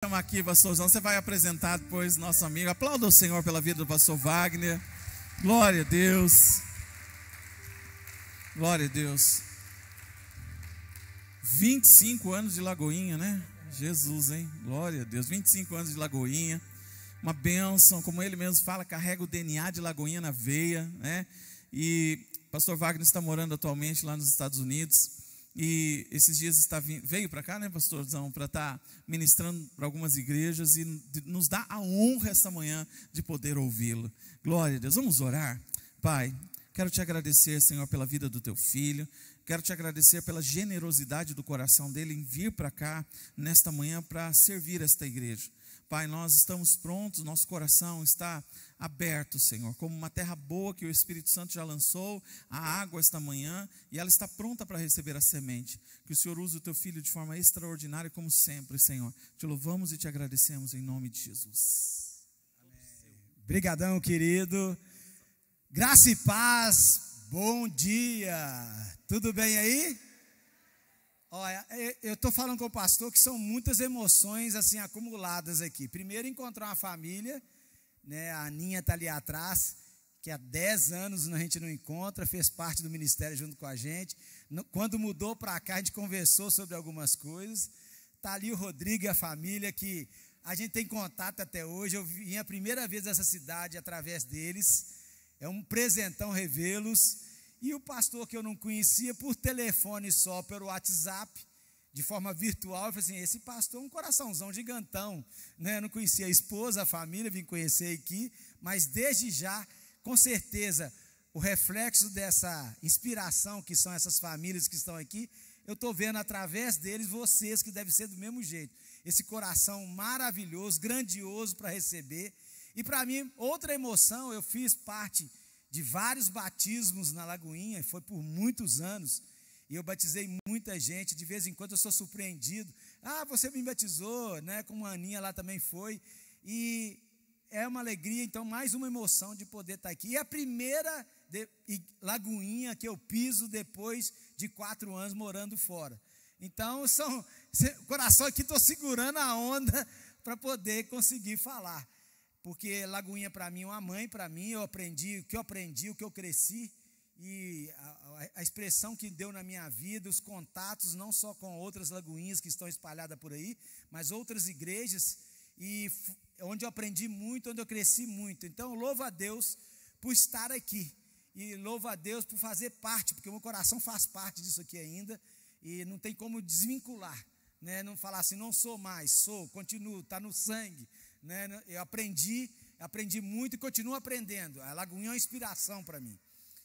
Estamos aqui, pastorzão. Você vai apresentar depois nosso amigo. Aplauda o Senhor pela vida do pastor Wagner. Glória a Deus. Glória a Deus. 25 anos de Lagoinha, né? Jesus, hein? Glória a Deus. 25 anos de Lagoinha. Uma bênção, como ele mesmo fala, carrega o DNA de Lagoinha na veia, né? E pastor Wagner está morando atualmente lá nos Estados Unidos. E esses dias veio para cá, né, pastorzão, para estar ministrando para algumas igrejas e nos dá a honra esta manhã de poder ouvi-lo. Glória a Deus. Vamos orar? Pai, quero te agradecer, Senhor, pela vida do teu filho. Quero te agradecer pela generosidade do coração dele em vir para cá nesta manhã para servir esta igreja. Pai, nós estamos prontos, nosso coração está aberto, Senhor, como uma terra boa que o Espírito Santo já lançou a água esta manhã e ela está pronta para receber a semente. Que o Senhor use o teu filho de forma extraordinária, como sempre, Senhor. Te louvamos e te agradecemos em nome de Jesus. Obrigadão, querido. Graça e paz, bom dia. Tudo bem aí? Olha, eu estou falando com o pastor que são muitas emoções assim acumuladas aqui. Primeiro, encontrar uma família, né? A Aninha está ali atrás, que há 10 anos a gente não encontra, fez parte do ministério junto com a gente. Quando mudou para cá, a gente conversou sobre algumas coisas. Está ali o Rodrigo e a família, que a gente tem contato até hoje. Eu vim a primeira vez nessa cidade através deles. É um presentão revê-los. E o pastor que eu não conhecia, por telefone só, pelo WhatsApp, de forma virtual, eu falei assim, esse pastor é um coraçãozão gigantão, né? Eu não conhecia a esposa, a família, vim conhecer aqui, mas desde já, com certeza, o reflexo dessa inspiração que são essas famílias que estão aqui, eu estou vendo através deles, vocês que devem ser do mesmo jeito, esse coração maravilhoso, grandioso para receber. E para mim, outra emoção, eu fiz parte de vários batismos na Lagoinha, foi por muitos anos, e eu batizei muita gente. De vez em quando eu sou surpreendido, você me batizou, né? Como a Aninha lá também foi, e é uma alegria, então mais uma emoção de poder estar aqui. E a primeira Lagoinha que eu piso depois de 4 anos morando fora, então coração aqui, estou segurando a onda para poder conseguir falar. Porque Lagoinha para mim é uma mãe, para mim eu aprendi, o que eu cresci, e a expressão que deu na minha vida, os contatos, não só com outras lagoinhas que estão espalhadas por aí, mas outras igrejas, e onde eu aprendi muito, onde eu cresci muito. Então louvo a Deus por estar aqui, e louvo a Deus por fazer parte, porque o meu coração faz parte disso aqui ainda, e não tem como desvincular, né? Não falar assim, não sou mais, sou, continuo, está no sangue. Né? Eu aprendi muito e continuo aprendendo. A Lagoinha é uma inspiração para mim,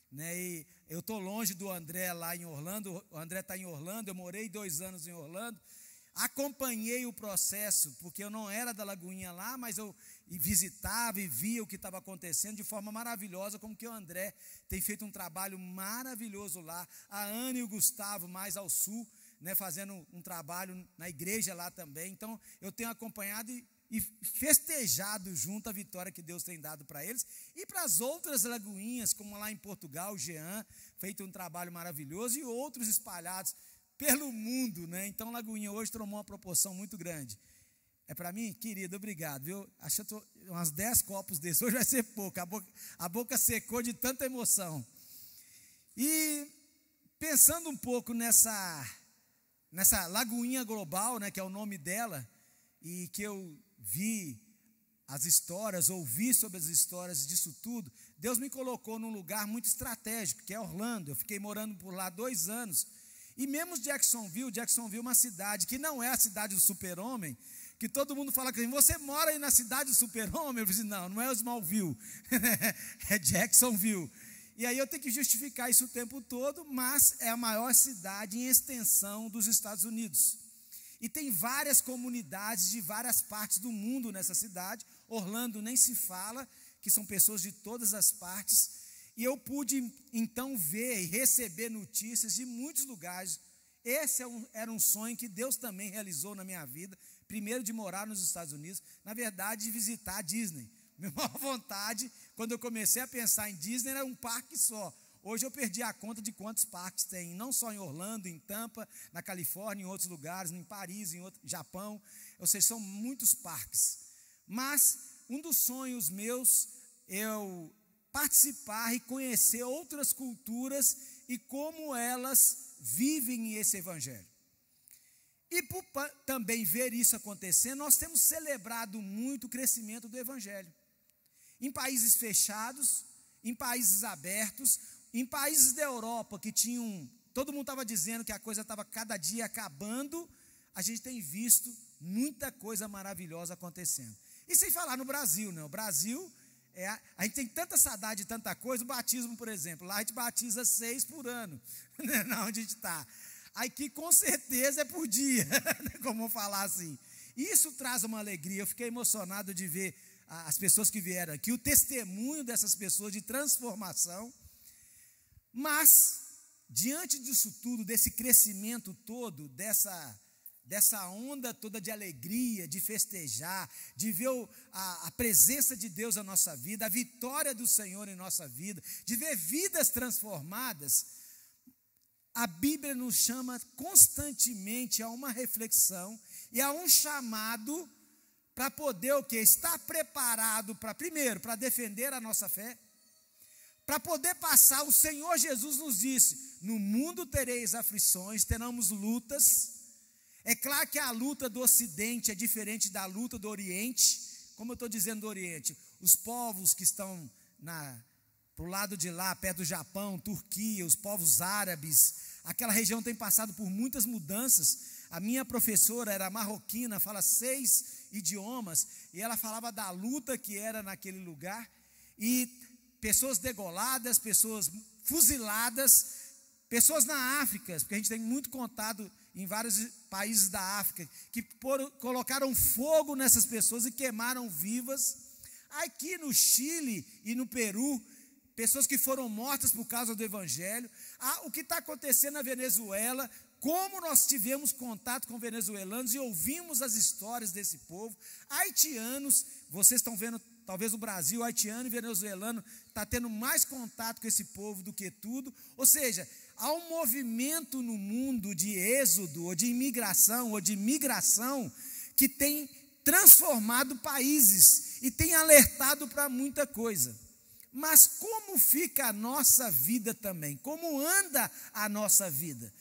né? E eu estou longe do André lá em Orlando. O André está em Orlando, eu morei 2 anos em Orlando. Acompanhei o processo, porque eu não era da Lagoinha lá, mas eu visitava e via o que estava acontecendo de forma maravilhosa, como que o André tem feito um trabalho maravilhoso lá. A Ana e o Gustavo mais ao sul, né, fazendo um trabalho na igreja lá também. Então eu tenho acompanhado e festejado junto a vitória que Deus tem dado para eles, e para as outras lagoinhas, como lá em Portugal, o Jean, feito um trabalho maravilhoso, e outros espalhados pelo mundo, né? Então Lagoinha hoje tomou uma proporção muito grande. É para mim, querido, obrigado, viu? Acho que eu tô umas 10 copos desses, hoje vai ser pouco, a boca secou de tanta emoção. E pensando um pouco nessa Lagoinha Global, né, que é o nome dela, e que eu vi as histórias, ouvi sobre as histórias disso tudo, Deus me colocou num lugar muito estratégico, que é Orlando. Eu fiquei morando por lá 2 anos, e mesmo Jacksonville é uma cidade que não é a cidade do super-homem, que todo mundo fala que você mora aí na cidade do super-homem. Eu disse, não é o Smallville, é Jacksonville. E aí eu tenho que justificar isso o tempo todo, mas é a maior cidade em extensão dos Estados Unidos. E tem várias comunidades de várias partes do mundo nessa cidade. Orlando nem se fala, que são pessoas de todas as partes. E eu pude então ver e receber notícias de muitos lugares. Esse era um sonho que Deus também realizou na minha vida. Primeiro, de morar nos Estados Unidos, na verdade, de visitar a Disney. Minha maior vontade, quando eu comecei a pensar em Disney, era um parque só. Hoje eu perdi a conta de quantos parques tem, não só em Orlando, em Tampa, na Califórnia, em outros lugares, em Paris, Japão, ou seja, são muitos parques. Mas um dos sonhos meus é eu participar e conhecer outras culturas e como elas vivem esse evangelho. E por também ver isso acontecendo, nós temos celebrado muito o crescimento do evangelho. Em países fechados, em países abertos, em países da Europa que tinham, todo mundo estava dizendo que a coisa estava cada dia acabando, a gente tem visto muita coisa maravilhosa acontecendo. E sem falar no Brasil, né? O Brasil, a gente tem tanta saudade de tanta coisa, o batismo, por exemplo, lá a gente batiza 6 por ano, né? Na onde a gente está. Aqui com certeza é por dia, como falar assim. Isso traz uma alegria, eu fiquei emocionado de ver as pessoas que vieram aqui, o testemunho dessas pessoas de transformação. Mas, diante disso tudo, desse crescimento todo, dessa onda toda de alegria, de festejar, de ver a presença de Deus na nossa vida, a vitória do Senhor em nossa vida, de ver vidas transformadas, a Bíblia nos chama constantemente a uma reflexão e a um chamado para poder o quê? Estar preparado para, primeiro, para defender a nossa fé, para poder passar. O Senhor Jesus nos disse: no mundo tereis aflições, teremos lutas. É claro que a luta do Ocidente é diferente da luta do Oriente. Como eu estou dizendo do Oriente, os povos que estão para o lado de lá, perto do Japão, Turquia, os povos árabes, aquela região tem passado por muitas mudanças. A minha professora era marroquina, fala 6 idiomas, e ela falava da luta que era naquele lugar, e pessoas degoladas, pessoas fuziladas, pessoas na África, porque a gente tem muito contato em vários países da África, que colocaram fogo nessas pessoas e queimaram vivas. Aqui no Chile e no Peru, pessoas que foram mortas por causa do evangelho. O que está acontecendo na Venezuela, como nós tivemos contato com venezuelanos e ouvimos as histórias desse povo. Haitianos, vocês estão vendo, talvez o Brasil, haitiano e venezuelano, está tendo mais contato com esse povo do que tudo. Ou seja, há um movimento no mundo de êxodo, ou de imigração, ou de migração, que tem transformado países e tem alertado para muita coisa. Mas como fica a nossa vida também? Como anda a nossa vida?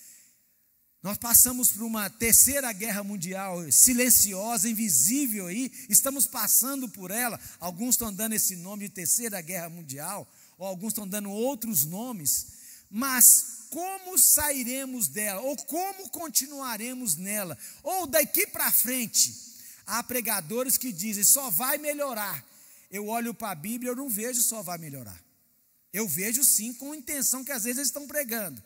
Nós passamos por uma terceira guerra mundial, silenciosa, invisível aí, estamos passando por ela. Alguns estão dando esse nome de terceira guerra mundial, ou alguns estão dando outros nomes. Mas como sairemos dela? Ou como continuaremos nela? Ou daqui para frente? Há pregadores que dizem, só vai melhorar. Eu olho para a Bíblia, eu não vejo só vai melhorar. Eu vejo sim com a intenção que às vezes eles estão pregando.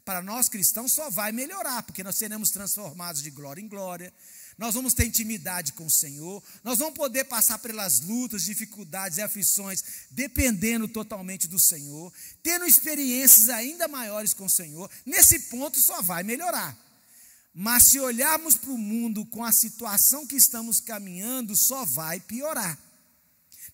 Para nós cristãos só vai melhorar, porque nós seremos transformados de glória em glória, nós vamos ter intimidade com o Senhor, nós vamos poder passar pelas lutas, dificuldades e aflições, dependendo totalmente do Senhor, tendo experiências ainda maiores com o Senhor. Nesse ponto só vai melhorar. Mas se olharmos para o mundo com a situação que estamos caminhando, só vai piorar.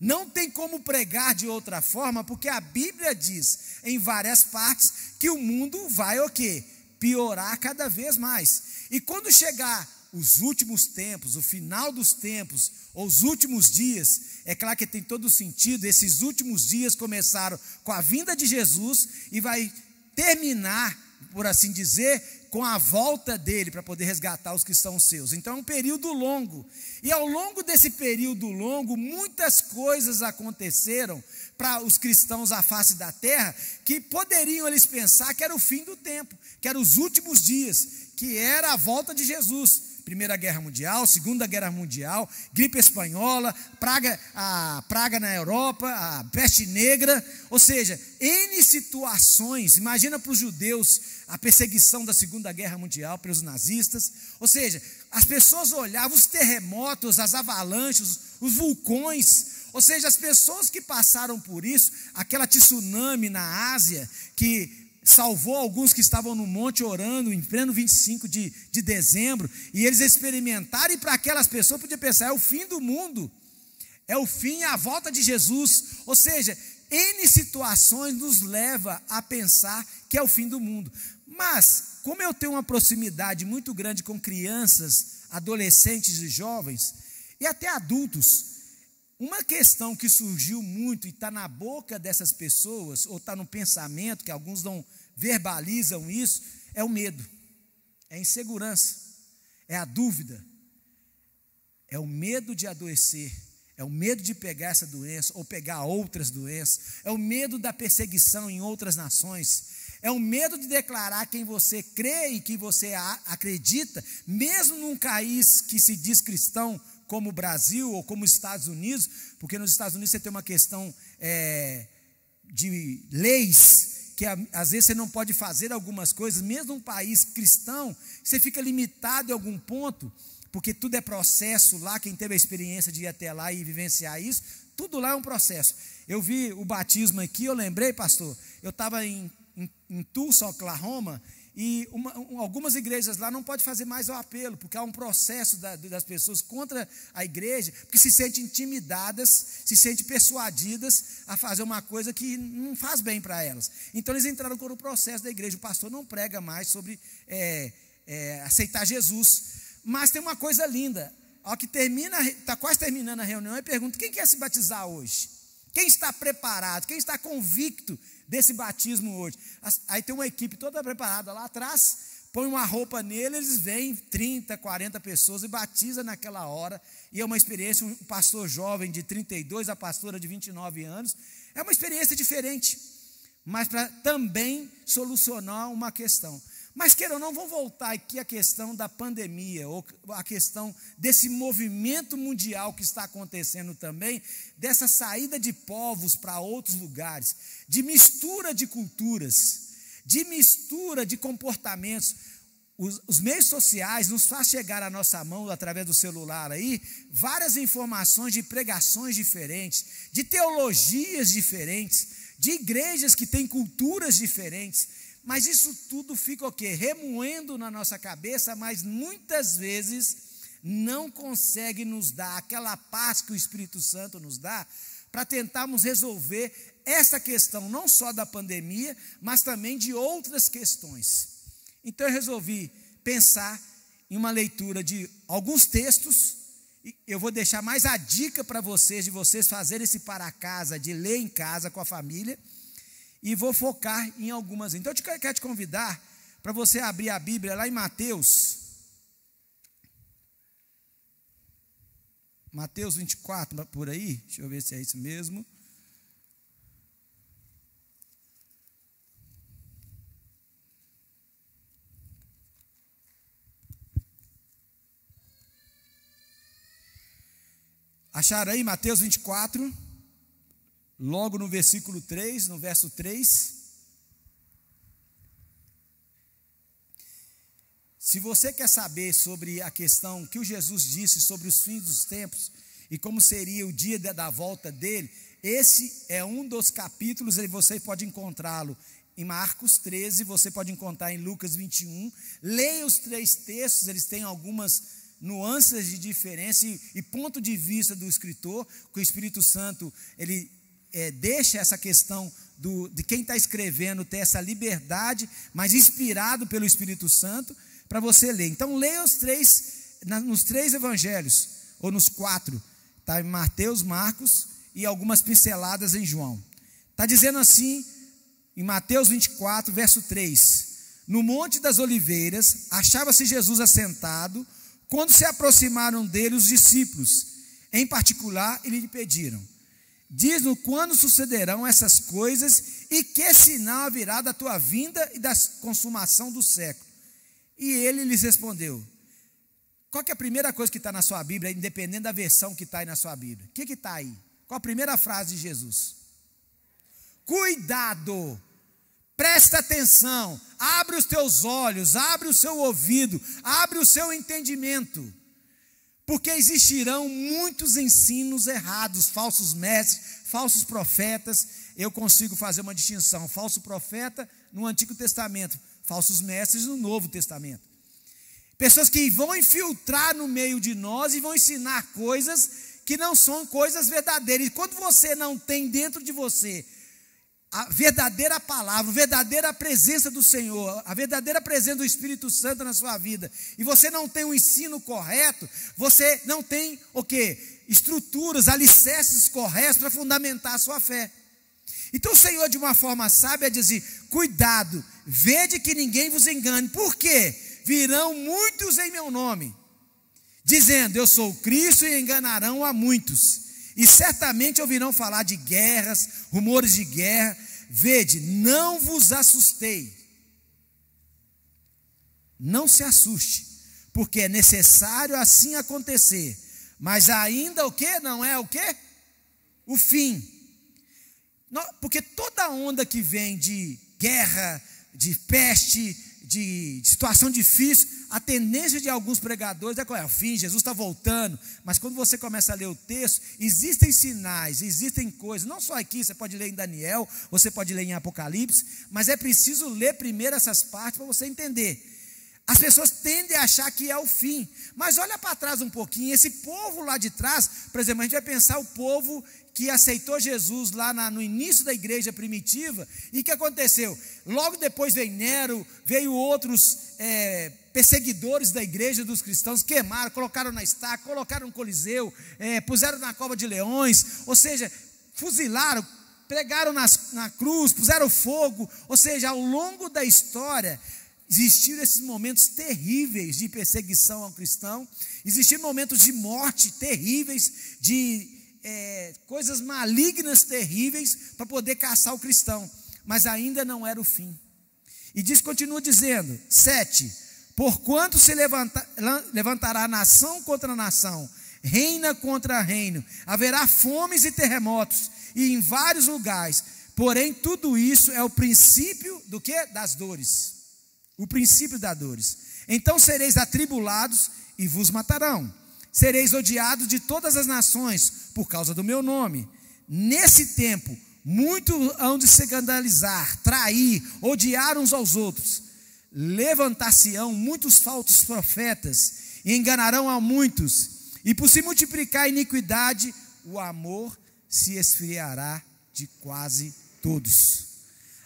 Não tem como pregar de outra forma, porque a Bíblia diz em várias partes que o mundo vai o quê? Piorar cada vez mais. E quando chegar os últimos tempos, o final dos tempos, ou os últimos dias, é claro que tem todo sentido, esses últimos dias começaram com a vinda de Jesus e vai terminar, por assim dizer, com a volta dele para poder resgatar os que são seus. Então é um período longo, e ao longo desse período longo, muitas coisas aconteceram para os cristãos à face da terra, que poderiam eles pensar que era o fim do tempo, que eram os últimos dias, que era a volta de Jesus. Primeira Guerra Mundial, Segunda Guerra Mundial, gripe espanhola, a praga na Europa, a peste negra, ou seja, N situações. Imagina para os judeus a perseguição da Segunda Guerra Mundial pelos nazistas, ou seja, as pessoas olhavam os terremotos, as avalanches, os vulcões, ou seja, as pessoas que passaram por isso, aquela tsunami na Ásia, que salvou alguns que estavam no monte orando em pleno 25 de dezembro, e eles experimentaram, e para aquelas pessoas podia pensar, é o fim do mundo, é o fim, a volta de Jesus. Ou seja, N situações nos leva a pensar que é o fim do mundo. Mas, como eu tenho uma proximidade muito grande com crianças, adolescentes e jovens, e até adultos, uma questão que surgiu muito e está na boca dessas pessoas, ou está no pensamento, que alguns não verbalizam isso, é o medo, é a insegurança, é a dúvida, é o medo de adoecer, é o medo de pegar essa doença ou pegar outras doenças, é o medo da perseguição em outras nações, é o medo de declarar quem você crê e que você acredita, mesmo num país que se diz cristão, como o Brasil ou como os Estados Unidos, porque nos Estados Unidos você tem uma questão de leis, que às vezes você não pode fazer algumas coisas, mesmo num país cristão, você fica limitado em algum ponto, porque tudo é processo lá, quem teve a experiência de ir até lá e vivenciar isso, tudo lá é um processo. Eu vi o batismo aqui, eu lembrei, pastor, eu estava em Tulsa, Oklahoma, e algumas igrejas lá não podem fazer mais o apelo, porque há um processo das pessoas contra a igreja, porque se sentem intimidadas, se sentem persuadidas a fazer uma coisa que não faz bem para elas. Então eles entraram com o processo da igreja, o pastor não prega mais sobre aceitar Jesus. Mas tem uma coisa linda, ao que está quase terminando a reunião, eu pergunto, quem quer se batizar hoje? Quem está preparado? Quem está convicto desse batismo hoje? Aí tem uma equipe toda preparada lá atrás, põe uma roupa nele, eles vêm 30, 40 pessoas e batiza naquela hora, e é uma experiência, um pastor jovem de 32, a pastora de 29 anos, é uma experiência diferente, mas para também solucionar uma questão. Mas queira ou não, vou voltar aqui à questão da pandemia, ou a questão desse movimento mundial que está acontecendo também, dessa saída de povos para outros lugares, de mistura de culturas, de mistura de comportamentos. Os meios sociais nos faz chegar à nossa mão, através do celular aí, várias informações de pregações diferentes, de teologias diferentes, de igrejas que têm culturas diferentes. Mas isso tudo fica o quê? Remoendo na nossa cabeça, mas muitas vezes não consegue nos dar aquela paz que o Espírito Santo nos dá, para tentarmos resolver essa questão, não só da pandemia, mas também de outras questões. Então eu resolvi pensar em uma leitura de alguns textos, e eu vou deixar mais a dica para vocês, de vocês fazerem esse para casa, de ler em casa com a família, e vou focar em algumas. Então eu quero te convidar para você abrir a Bíblia lá em Mateus 24, por aí, deixa eu ver se é isso mesmo. Acharam aí Mateus 24? Logo no versículo 3, no verso 3. Se você quer saber sobre a questão que o Jesus disse sobre os fins dos tempos e como seria o dia da volta dele, esse é um dos capítulos, e você pode encontrá-lo em Marcos 13, você pode encontrar em Lucas 21. Leia os 3 textos, eles têm algumas nuances de diferença e ponto de vista do escritor, que o Espírito Santo, ele deixa essa questão de quem está escrevendo ter essa liberdade, mas inspirado pelo Espírito Santo, para você ler. Então leia nos 3 evangelhos, ou nos 4, está em Mateus, Marcos e algumas pinceladas em João. Está dizendo assim, em Mateus 24, verso 3: no Monte das Oliveiras, achava-se Jesus assentado, quando se aproximaram dele os discípulos, em particular, e lhe pediram: diz-nos quando sucederão essas coisas e que sinal haverá da tua vinda e da consumação do século. E ele lhes respondeu. Qual que é a primeira coisa que está na sua Bíblia, independente da versão que está aí na sua Bíblia? O que está aí? Qual a primeira frase de Jesus? Cuidado, presta atenção, abre os teus olhos, abre o seu ouvido, abre o seu entendimento. Porque existirão muitos ensinos errados, falsos mestres, falsos profetas. Eu consigo fazer uma distinção: falso profeta no Antigo Testamento, falsos mestres no Novo Testamento. Pessoas que vão infiltrar no meio de nós e vão ensinar coisas que não são coisas verdadeiras. E quando você não tem dentro de você a verdadeira palavra, a verdadeira presença do Senhor, a verdadeira presença do Espírito Santo na sua vida, e você não tem um ensino correto, você não tem o quê? Estruturas, alicerces corretos para fundamentar a sua fé. Então o Senhor, de uma forma sábia, diz assim: cuidado, vede que ninguém vos engane. Por quê? Virão muitos em meu nome, dizendo eu sou Cristo, e enganarão a muitos. E certamente ouvirão falar de guerras, rumores de guerra. Vede, não vos assustei. Não se assuste, porque é necessário assim acontecer. Mas ainda o que? Não é o que? O fim. Porque toda onda que vem de guerra, de peste, de situação difícil, a tendência de alguns pregadores é qual é? O fim, Jesus está voltando. Mas quando você começa a ler o texto, existem sinais, existem coisas, não só aqui, você pode ler em Daniel, você pode ler em Apocalipse, mas é preciso ler primeiro essas partes para você entender. As pessoas tendem a achar que é o fim, mas olha para trás um pouquinho, esse povo lá de trás, por exemplo, a gente vai pensar o povo que aceitou Jesus lá no início da igreja primitiva, e o que aconteceu? Logo depois veio Nero, veio outros perseguidores da igreja dos cristãos, queimaram, colocaram na estaca, colocaram no Coliseu, puseram na cova de leões, ou seja, fuzilaram, pregaram na cruz, puseram fogo, ou seja, ao longo da história, existiram esses momentos terríveis de perseguição ao cristão, existiram momentos de morte terríveis, de coisas malignas terríveis para poder caçar o cristão, mas ainda não era o fim. E continua dizendo, 7, porquanto se levantará nação contra nação, reina contra reino, haverá fomes e terremotos, e em vários lugares, porém tudo isso é o princípio do quê? Das dores, o princípio das dores. Então sereis atribulados e vos matarão, sereis odiados de todas as nações por causa do meu nome. Nesse tempo, muitos hão de se escandalizar, trair, odiar uns aos outros. Levantar-se-ão muitos falsos profetas e enganarão a muitos. E por se multiplicar a iniquidade, o amor se esfriará de quase todos.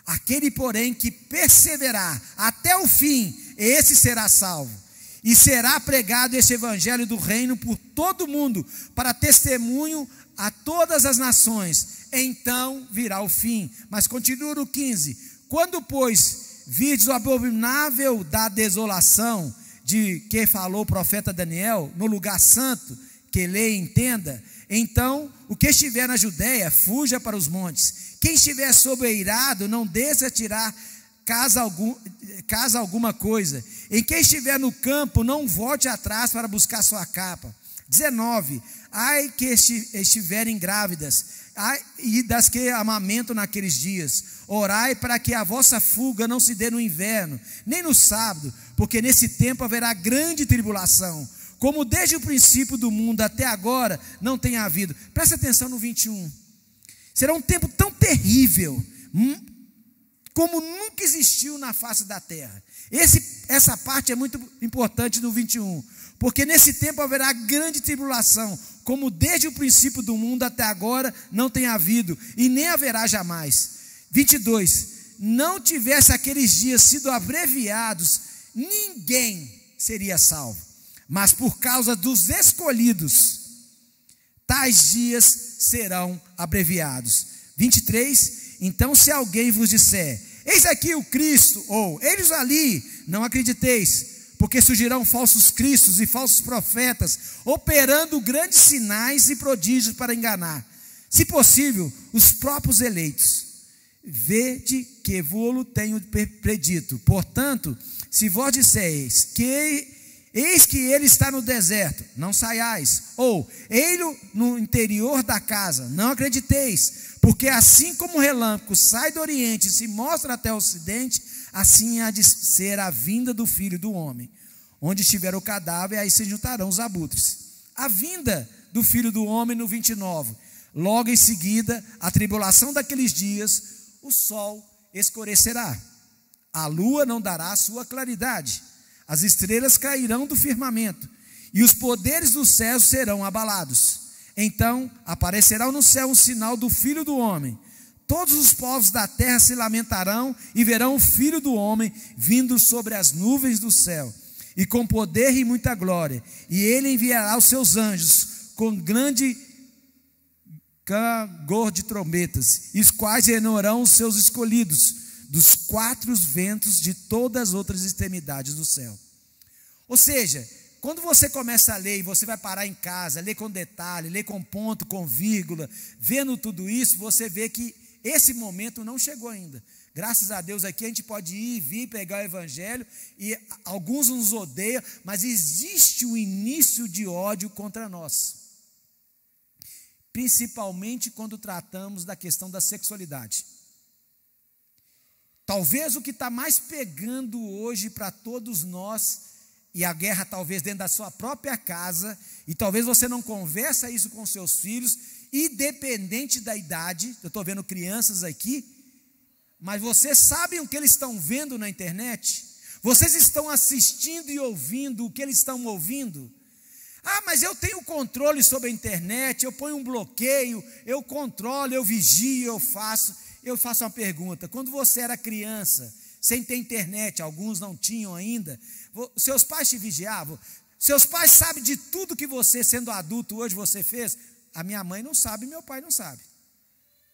Aquele, porém, que perseverar até o fim, esse será salvo. E será pregado este evangelho do reino por todo o mundo, para testemunho a todas as nações. Então virá o fim. Mas continua no 15. Quando, pois, virdes o abominável da desolação, de que falou o profeta Daniel, no lugar santo, que lê e entenda, então o que estiver na Judéia, fuja para os montes. Quem estiver sobreirado, não desça a tirar casa alguma coisa. Em quem estiver no campo, não volte atrás para buscar sua capa. 19, ai que estiverem grávidas, ai, e das que amamentam naqueles dias, orai para que a vossa fuga não se dê no inverno, nem no sábado, porque nesse tempo haverá grande tribulação, como desde o princípio do mundo até agora não tem havido. Presta atenção no 21, será um tempo tão terrível, como nunca existiu na face da terra. Essa parte é muito importante no 21, porque nesse tempo haverá grande tribulação, como desde o princípio do mundo até agora não tem havido, e nem haverá jamais. 22, não tivesse aqueles dias sido abreviados, ninguém seria salvo, mas por causa dos escolhidos, tais dias serão abreviados. 23, então se alguém vos disser, eis aqui o Cristo, ou eles ali, não acrediteis, porque surgirão falsos cristos e falsos profetas, operando grandes sinais e prodígios para enganar, se possível, os próprios eleitos. Vede que vô-lo tenho predito. Portanto, se vós disseis que eis que ele está no deserto, não saiais, ou ei-lo no interior da casa, não acrediteis, porque assim como o relâmpago sai do oriente e se mostra até o ocidente, assim há de ser a vinda do Filho do Homem. Onde estiver o cadáver, aí se juntarão os abutres. A vinda do Filho do Homem no 29. Logo em seguida, a tribulação daqueles dias, o sol escurecerá, a lua não dará a sua claridade, as estrelas cairão do firmamento, e os poderes dos céus serão abalados. Então aparecerá no céu um sinal do Filho do Homem. todos os povos da terra se lamentarão e verão o Filho do Homem vindo sobre as nuvens do céu, e com poder e muita glória, e ele enviará os seus anjos com grande clangor de trombetas, e os quais reunirão os seus escolhidos dos quatro ventos de todas as outras extremidades do céu. Ou seja, quando você começa a ler, e você vai parar em casa, ler com detalhe, ler com ponto, com vírgula, vendo tudo isso, você vê que esse momento não chegou ainda. Graças a Deus aqui a gente pode ir, vir, pegar o evangelho, e alguns nos odeiam, mas existe um início de ódio contra nós. Principalmente quando tratamos da questão da sexualidade. Talvez o que está mais pegando hoje para todos nós, e a guerra talvez dentro da sua própria casa, e talvez você não conversa isso com seus filhos, independente da idade. Eu estou vendo crianças aqui, mas vocês sabem o que eles estão vendo na internet? Vocês estão assistindo e ouvindo o que eles estão ouvindo? Ah, mas eu tenho controle sobre a internet, eu ponho um bloqueio, eu controlo, eu vigio, eu faço. Eu faço uma pergunta: quando você era criança, sem ter internet, alguns não tinham ainda, seus pais te vigiavam? Seus pais sabem de tudo que você, sendo adulto, hoje você fez? A minha mãe não sabe, meu pai não sabe.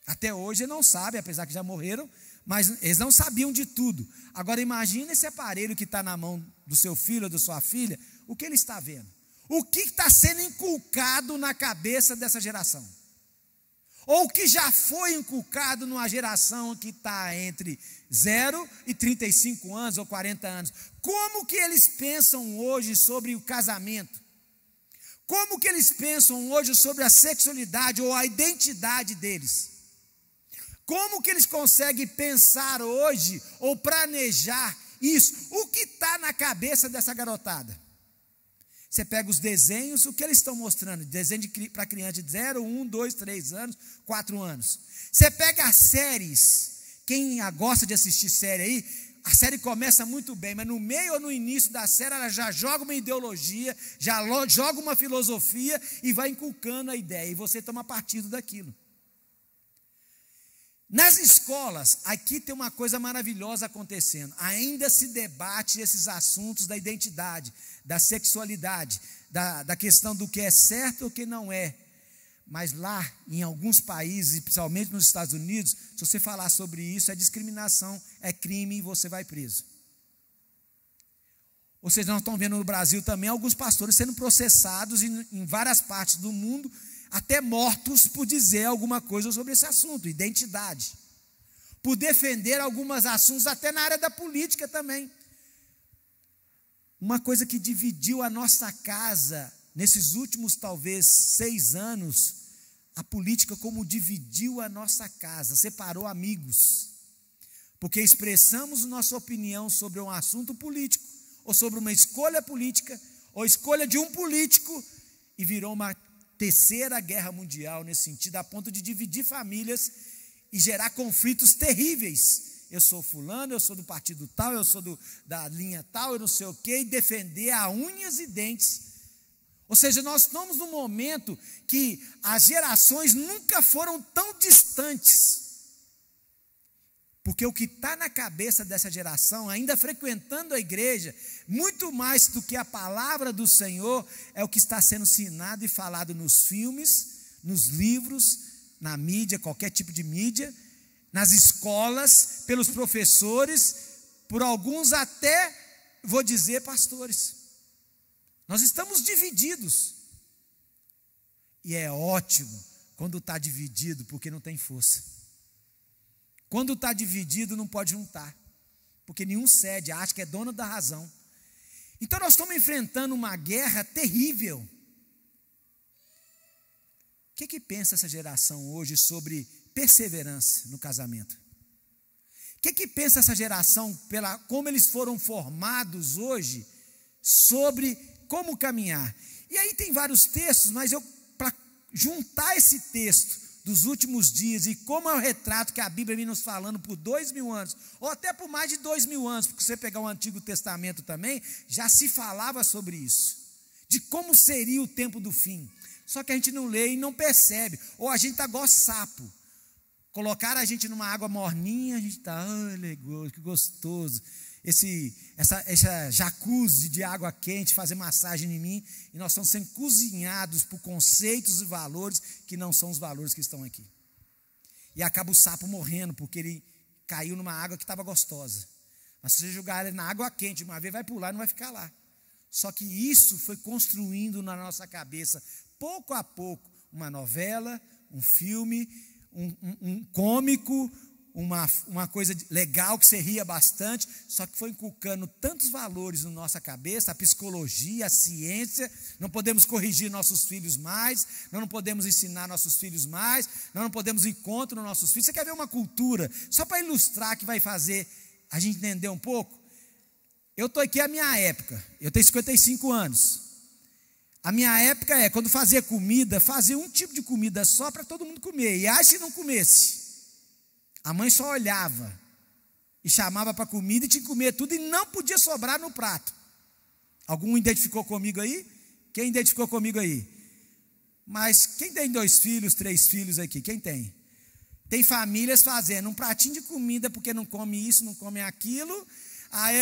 Até hoje não sabe, apesar que já morreram, mas eles não sabiam de tudo. Agora imagine esse aparelho que está na mão do seu filho ou da sua filha, o que ele está vendo? O que está sendo inculcado na cabeça dessa geração? Ou o que já foi inculcado numa geração que está entre 0 e 35 anos ou 40 anos? Como que eles pensam hoje sobre o casamento? Como que eles pensam hoje sobre a sexualidade ou a identidade deles? Como que eles conseguem pensar hoje ou planejar isso? O que está na cabeça dessa garotada? Você pega os desenhos, o que eles estão mostrando? Desenho para criança de 0, 1, 2, 3 anos, 4 anos. Você pega as séries, quem gosta de assistir série aí, a série começa muito bem, mas no meio ou no início da série, ela já joga uma ideologia, já joga uma filosofia e vai inculcando a ideia, e você toma partido daquilo. Nas escolas, aqui tem uma coisa maravilhosa acontecendo. Ainda se debate esses assuntos da identidade, da sexualidade, da questão do que é certo ou que não é. Mas lá, em alguns países, principalmente nos Estados Unidos, se você falar sobre isso, é discriminação, é crime e você vai preso. Ou seja, nós estamos vendo no Brasil também alguns pastores sendo processados em várias partes do mundo, até mortos por dizer alguma coisa sobre esse assunto, identidade, por defender alguns assuntos até na área da política também. Uma coisa que dividiu a nossa casa nesses últimos talvez 6 anos, a política como dividiu a nossa casa, separou amigos, porque expressamos nossa opinião sobre um assunto político, ou sobre uma escolha política, ou escolha de um político, e virou uma terceira guerra mundial nesse sentido, a ponto de dividir famílias e gerar conflitos terríveis. Eu sou fulano, eu sou do partido tal, eu sou da linha tal, eu não sei o quê, e defender a unhas e dentes. Ou seja, nós estamos num momento que as gerações nunca foram tão distantes, porque o que está na cabeça dessa geração, ainda frequentando a igreja, muito mais do que a palavra do Senhor, é o que está sendo ensinado e falado nos filmes, nos livros, na mídia, qualquer tipo de mídia, nas escolas, pelos professores, por alguns até, vou dizer, pastores. Nós estamos divididos. E é ótimo quando está dividido, porque não tem força. Quando está dividido, não pode juntar, porque nenhum cede, acha que é dono da razão. Então nós estamos enfrentando uma guerra terrível. O que pensa essa geração hoje sobre perseverança no casamento? O que pensa essa geração, como eles foram formados hoje, sobre como caminhar? E aí tem vários textos, mas para juntar esse texto dos últimos dias, e como é o retrato que a Bíblia vem nos falando por 2000 anos, ou até por mais de 2000 anos, porque você pegar o Antigo Testamento também, já se falava sobre isso, de como seria o tempo do fim, só que a gente não lê e não percebe, ou a gente está igual sapo, Colocaram a gente numa água morninha, a gente está, que gostoso. Essa jacuzzi de água quente, fazer massagem em mim, e nós estamos sendo cozinhados por conceitos e valores que não são os valores que estão aqui. E acaba o sapo morrendo, porque ele caiu numa água que estava gostosa. Mas se você jogar ele na água quente, uma vez vai pular e não vai ficar lá. Só que isso foi construindo na nossa cabeça, pouco a pouco, uma novela, um filme, um cômico, uma coisa legal que você ria bastante, só que foi inculcando tantos valores na nossa cabeça, a psicologia, a ciência. Não podemos corrigir nossos filhos mais, nós não podemos ensinar nossos filhos mais, nós não podemos ir contra os nossos filhos. Você quer ver uma cultura, só para ilustrar, que vai fazer a gente entender um pouco? Eu estou aqui a minha época, eu tenho 55 anos. A minha época quando fazia comida, fazia um tipo de comida só para todo mundo comer. E aí, se não comesse, a mãe só olhava e chamava para comida e tinha que comer tudo e não podia sobrar no prato. Algum identificou comigo aí? Quem identificou comigo aí? Mas quem tem 2 filhos, 3 filhos aqui? Quem tem? Tem famílias fazendo um pratinho de comida porque não come isso, não come aquilo. Aí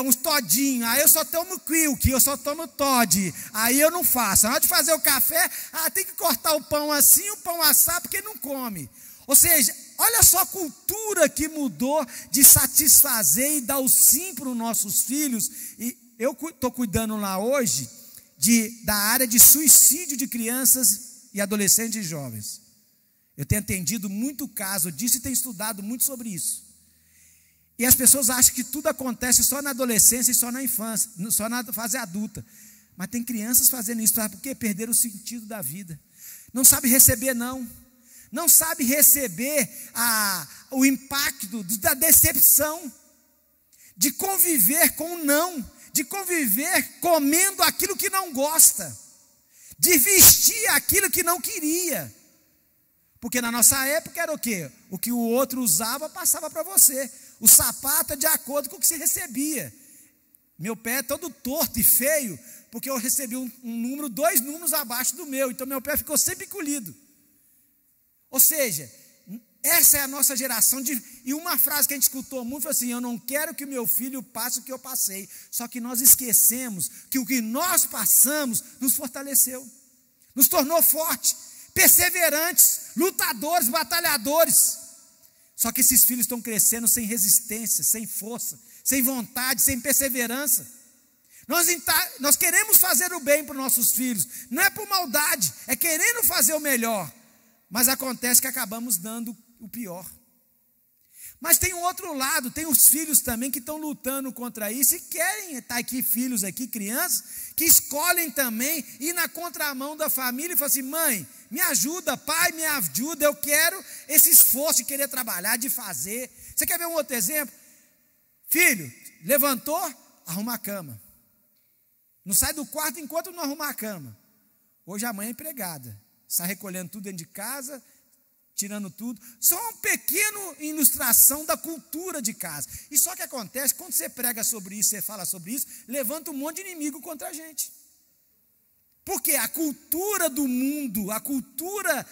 uns todinhos, aí eu só tomo Quilk, eu só tomo Todd, aí eu não faço. Na hora de fazer o café, tem que cortar o pão assim, o pão assar, porque não come. Ou seja, olha só a cultura que mudou de satisfazer e dar o sim para os nossos filhos. E eu estou cuidando lá hoje da área de suicídio de crianças e adolescentes e jovens. Eu tenho atendido muito caso disso e tenho estudado muito sobre isso. E as pessoas acham que tudo acontece só na adolescência e só na infância, só na fase adulta. Mas tem crianças fazendo isso, sabe por quê? Perderam o sentido da vida. Não sabe receber não. Não sabe receber o impacto da decepção, de conviver com o não, de conviver comendo aquilo que não gosta, de vestir aquilo que não queria. Porque na nossa época era o quê? O que o outro usava passava para você. O sapato é de acordo com o que você recebia. Meu pé é todo torto e feio, porque eu recebi um número, 2 números abaixo do meu. Então meu pé ficou sempre encolhido. Ou seja, essa é a nossa geração. E uma frase que a gente escutou muito foi assim: eu não quero que o meu filho passe o que eu passei. Só que nós esquecemos que o que nós passamos nos fortaleceu, nos tornou forte, perseverantes, lutadores, batalhadores. Só que esses filhos estão crescendo sem resistência, sem força, sem vontade, sem perseverança. Nós queremos fazer o bem para os nossos filhos, não é por maldade, é querendo fazer o melhor. Mas acontece que acabamos dando o pior. Mas tem um outro lado, tem os filhos também que estão lutando contra isso e querem estar aqui, filhos aqui, crianças, que escolhem também ir na contramão da família e falam assim: mãe, me ajuda, pai, me ajuda, eu quero esse esforço de querer trabalhar, de fazer. Você quer ver um outro exemplo? Filho, levantou, arruma a cama. Não sai do quarto enquanto não arruma a cama. Hoje a mãe é empregada, sai recolhendo tudo dentro de casa, tirando tudo. Só uma pequena ilustração da cultura de casa. E só que acontece, quando você prega sobre isso, você fala sobre isso, levanta um monte de inimigo contra a gente. Porque a cultura do mundo, a cultura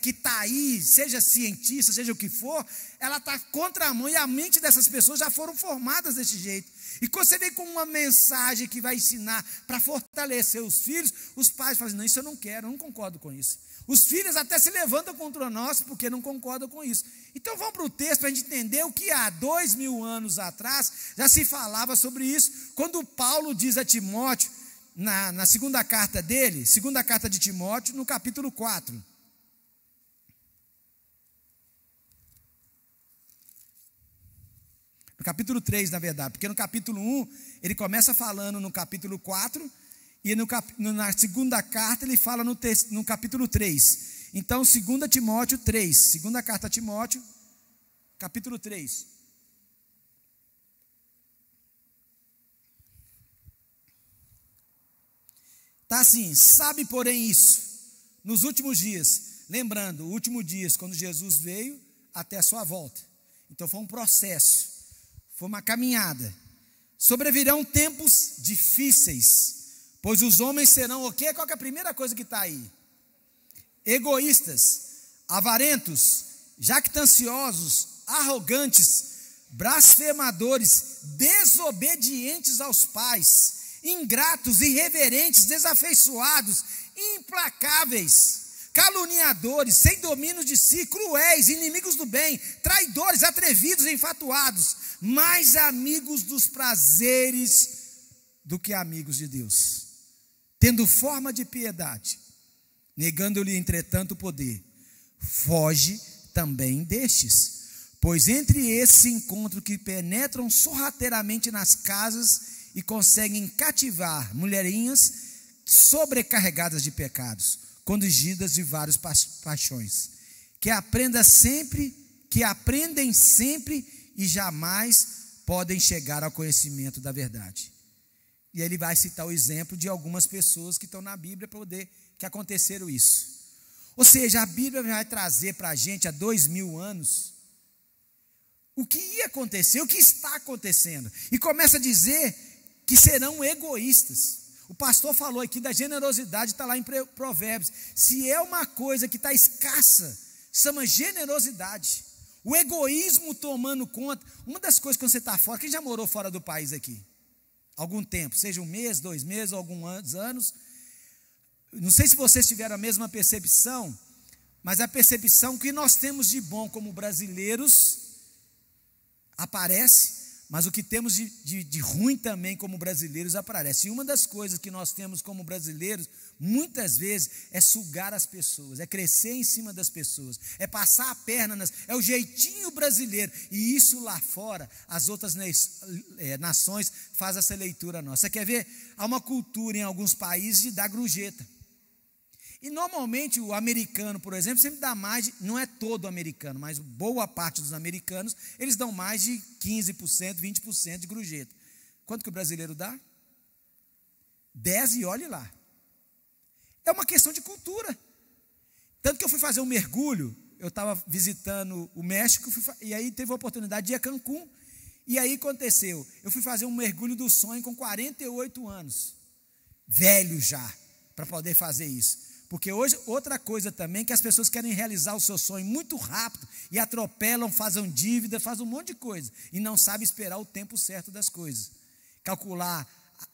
que está aí, seja cientista, seja o que for, ela está contra a mão, e a mente dessas pessoas já foram formadas desse jeito. E quando você vem com uma mensagem que vai ensinar para fortalecer os filhos, os pais falam: não, isso eu não quero, eu não concordo com isso. Os filhos até se levantam contra nós porque não concordam com isso. Então vamos para o texto para a gente entender o que há 2000 anos atrás já se falava sobre isso. Quando Paulo diz a Timóteo, na segunda carta dele, segunda carta de Timóteo, no capítulo 4. No capítulo 3, na verdade, porque no capítulo 1, ele começa falando no capítulo 4, e na segunda carta ele fala no capítulo 3. Então, 2 Timóteo 3, segunda carta a Timóteo, capítulo 3. Está assim: sabe, porém, isso, nos últimos dias, lembrando, últimos dias, quando Jesus veio até a sua volta. Então foi um processo, foi uma caminhada. Sobrevirão tempos difíceis, pois os homens serão o quê? Qual que é a primeira coisa que está aí? Egoístas, avarentos, jactanciosos, arrogantes, blasfemadores, desobedientes aos pais, ingratos, irreverentes, desafeiçoados, implacáveis, caluniadores, sem domínio de si, cruéis, inimigos do bem, traidores, atrevidos, enfatuados, mais amigos dos prazeres do que amigos de Deus, tendo forma de piedade, negando-lhe entretanto o poder. Foge também destes, pois entre esses se encontram que penetram sorrateiramente nas casas e conseguem cativar mulherinhas sobrecarregadas de pecados, conduzidas de várias paixões, que aprendem sempre e jamais podem chegar ao conhecimento da verdade. E ele vai citar o exemplo de algumas pessoas que estão na Bíblia para poder que aconteceram isso. Ou seja, a Bíblia vai trazer para a gente há 2000 anos o que ia acontecer, o que está acontecendo. E começa a dizer que serão egoístas. O pastor falou aqui da generosidade, está lá em Provérbios. Se é uma coisa que está escassa, chama generosidade. O egoísmo tomando conta. Uma das coisas quando você está fora, quem já morou fora do país aqui? Algum tempo, seja 1 mês, 2 meses, alguns anos. Não sei se vocês tiveram a mesma percepção, mas a percepção que nós temos de bom como brasileiros aparece, mas o que temos de ruim também como brasileiros aparece. E uma das coisas que nós temos como brasileiros, muitas vezes, é sugar as pessoas, é crescer em cima das pessoas, é passar a perna, é o jeitinho brasileiro. E isso lá fora, as outras nações fazem essa leitura nossa. Você quer ver? Há uma cultura em alguns países de dar gorjeta. E normalmente o americano, por exemplo, sempre dá mais, não é todo americano, mas boa parte dos americanos, eles dão mais de 15%, 20% de gorjeta. Quanto que o brasileiro dá? 10 e olhe lá. É uma questão de cultura. Tanto que eu fui fazer um mergulho, eu estava visitando o México, e aí teve a oportunidade de ir a Cancún. E aí aconteceu, eu fui fazer um mergulho do sonho com 48 anos, velho já, para poder fazer isso. Porque hoje, outra coisa também, que as pessoas querem realizar o seu sonho muito rápido, e atropelam, fazem dívida, fazem um monte de coisa, e não sabem esperar o tempo certo das coisas. Calcular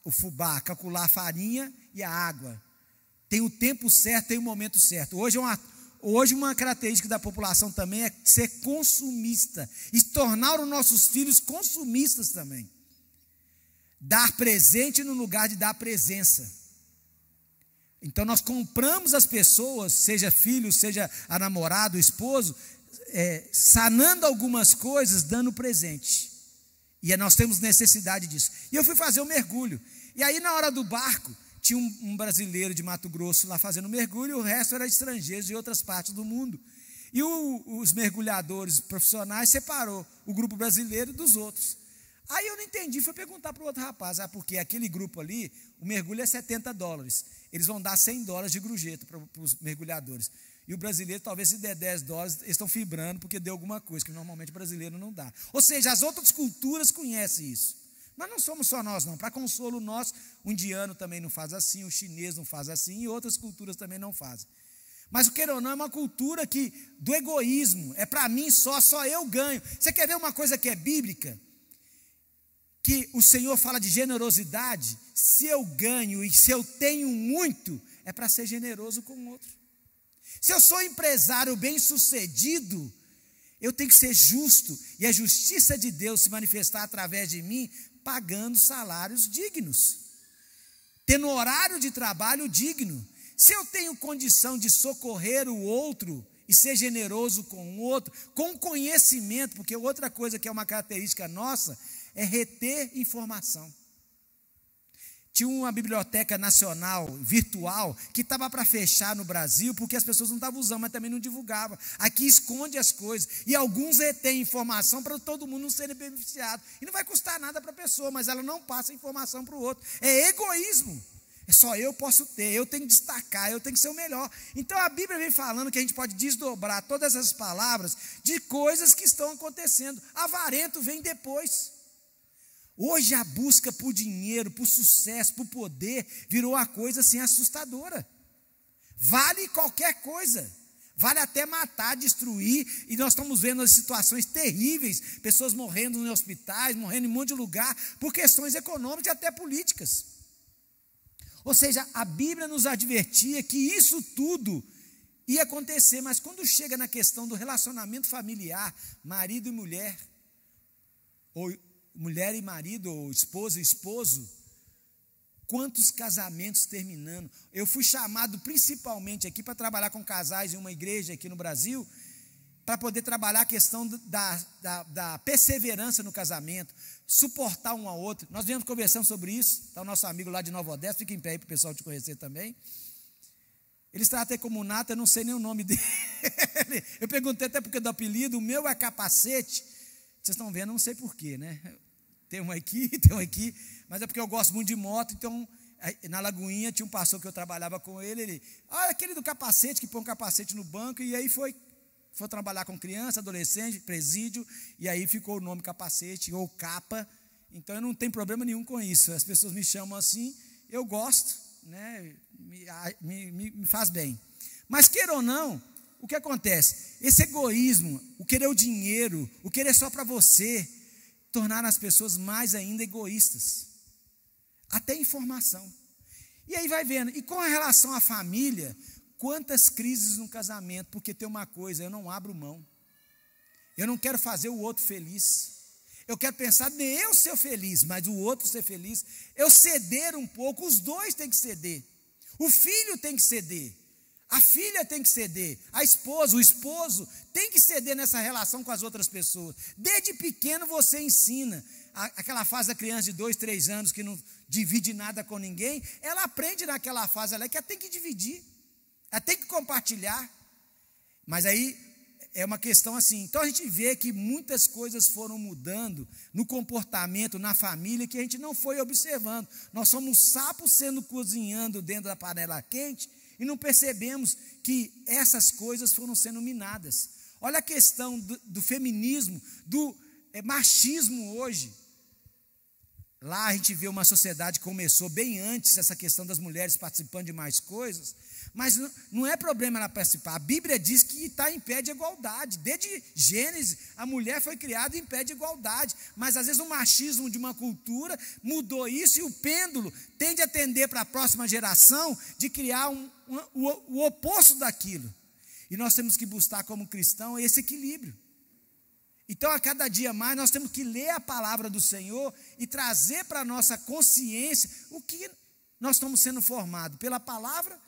o fubá, calcular a farinha e a água. Tem o tempo certo, tem o momento certo. Hoje uma característica da população também é ser consumista, e tornar os nossos filhos consumistas também. Dar presente no lugar de dar presença. Então nós compramos as pessoas, seja filho, seja a namorada, o esposo, sanando algumas coisas, dando presente. E nós temos necessidade disso. E eu fui fazer um mergulho. E aí na hora do barco, tinha um brasileiro de Mato Grosso lá fazendo mergulho, e o resto era estrangeiros de outras partes do mundo. E os mergulhadores profissionais separou o grupo brasileiro dos outros. Aí eu não entendi, fui perguntar para o outro rapaz, porque aquele grupo ali, o mergulho é $70. Eles vão dar $100 de gorjeta para os mergulhadores. E o brasileiro, talvez se der $10, eles estão fibrando porque deu alguma coisa, que normalmente o brasileiro não dá. Ou seja, as outras culturas conhecem isso. Mas não somos só nós não, para consolo nosso, o indiano também não faz assim, o chinês não faz assim, e outras culturas também não fazem. Mas o queira ou não, é uma cultura do egoísmo, é para mim só eu ganho. Você quer ver uma coisa que é bíblica? Que o Senhor fala de generosidade. Se eu ganho e se eu tenho muito, é para ser generoso com o outro. Se eu sou empresário bem-sucedido, eu tenho que ser justo, e a justiça de Deus se manifestar através de mim, pagando salários dignos, tendo horário de trabalho digno. Se eu tenho condição de socorrer o outro e ser generoso com o outro, com conhecimento, porque outra coisa que é uma característica nossa é reter informação. Tinha uma biblioteca nacional virtual que estava para fechar no Brasil porque as pessoas não estavam usando, mas também não divulgavam. Aqui esconde as coisas, e alguns retêm informação para todo mundo não ser beneficiado, e não vai custar nada para a pessoa, mas ela não passa informação para o outro. É egoísmo. É só eu posso ter, eu tenho que destacar, eu tenho que ser o melhor. Então a Bíblia vem falando que a gente pode desdobrar todas essas palavras de coisas que estão acontecendo. Avarento vem depois. Hoje a busca por dinheiro, por sucesso, por poder, virou uma coisa assim assustadora. Vale qualquer coisa, Vale até matar, destruir, e nós estamos vendo as situações terríveis, pessoas morrendo em hospitais, morrendo em um monte de lugar, por questões econômicas e até políticas. Ou seja, a Bíblia nos advertia que isso tudo ia acontecer, mas quando chega na questão do relacionamento familiar, marido e mulher, ou mulher e marido, ou esposa e esposo, quantos casamentos terminando. Eu fui chamado principalmente aqui para trabalhar com casais em uma igreja aqui no Brasil, para poder trabalhar a questão da perseverança no casamento, suportar um ao outro. Nós viemos conversando sobre isso, está o nosso amigo lá de Nova Odessa, fica em pé aí para o pessoal te conhecer também. Eles tratam como Nata, eu não sei nem o nome dele. Eu perguntei até porque do apelido, o meu é Capacete. Vocês estão vendo, não sei porquê, né? Tem um aqui, mas é porque eu gosto muito de moto, então na Lagoinha tinha um pastor que eu trabalhava com ele, olha aquele do capacete, que põe um capacete no banco, e aí foi trabalhar com criança, adolescente, presídio, e aí ficou o nome Capacete, ou Capa, então eu não tenho problema nenhum com isso, as pessoas me chamam assim, eu gosto, né? Me faz bem, mas queira ou não, o que acontece? Esse egoísmo, o querer o dinheiro, o querer só para você, tornaram as pessoas mais ainda egoístas, até informação. E aí vai vendo, e com a relação à família, quantas crises no casamento, porque tem uma coisa, eu não abro mão, eu não quero fazer o outro feliz, eu quero pensar nem eu ser feliz, mas o outro ser feliz, eu ceder um pouco, os dois têm que ceder, o filho tem que ceder, a filha tem que ceder, a esposa, o esposo tem que ceder nessa relação com as outras pessoas. Desde pequeno você ensina, aquela fase da criança de 2, 3 anos que não divide nada com ninguém, ela aprende naquela fase que ela tem que dividir, ela tem que compartilhar. Mas aí é uma questão assim, então a gente vê que muitas coisas foram mudando no comportamento, na família, que a gente não foi observando. Nós somos sapos sendo cozinhando dentro da panela quente, e não percebemos que essas coisas foram sendo minadas. Olha a questão do feminismo, do machismo hoje. Lá a gente vê uma sociedade que começou bem antes, essa questão das mulheres participando de mais coisas, mas não é problema ela participar. A Bíblia diz que está em pé de igualdade. Desde Gênesis, a mulher foi criada em pé de igualdade, mas às vezes o machismo de uma cultura mudou isso, e o pêndulo tende a tender para a próxima geração de criar o oposto daquilo. E nós temos que buscar como cristão esse equilíbrio. Então a cada dia mais nós temos que ler a palavra do Senhor e trazer para a nossa consciência o que nós estamos sendo formados, pela palavra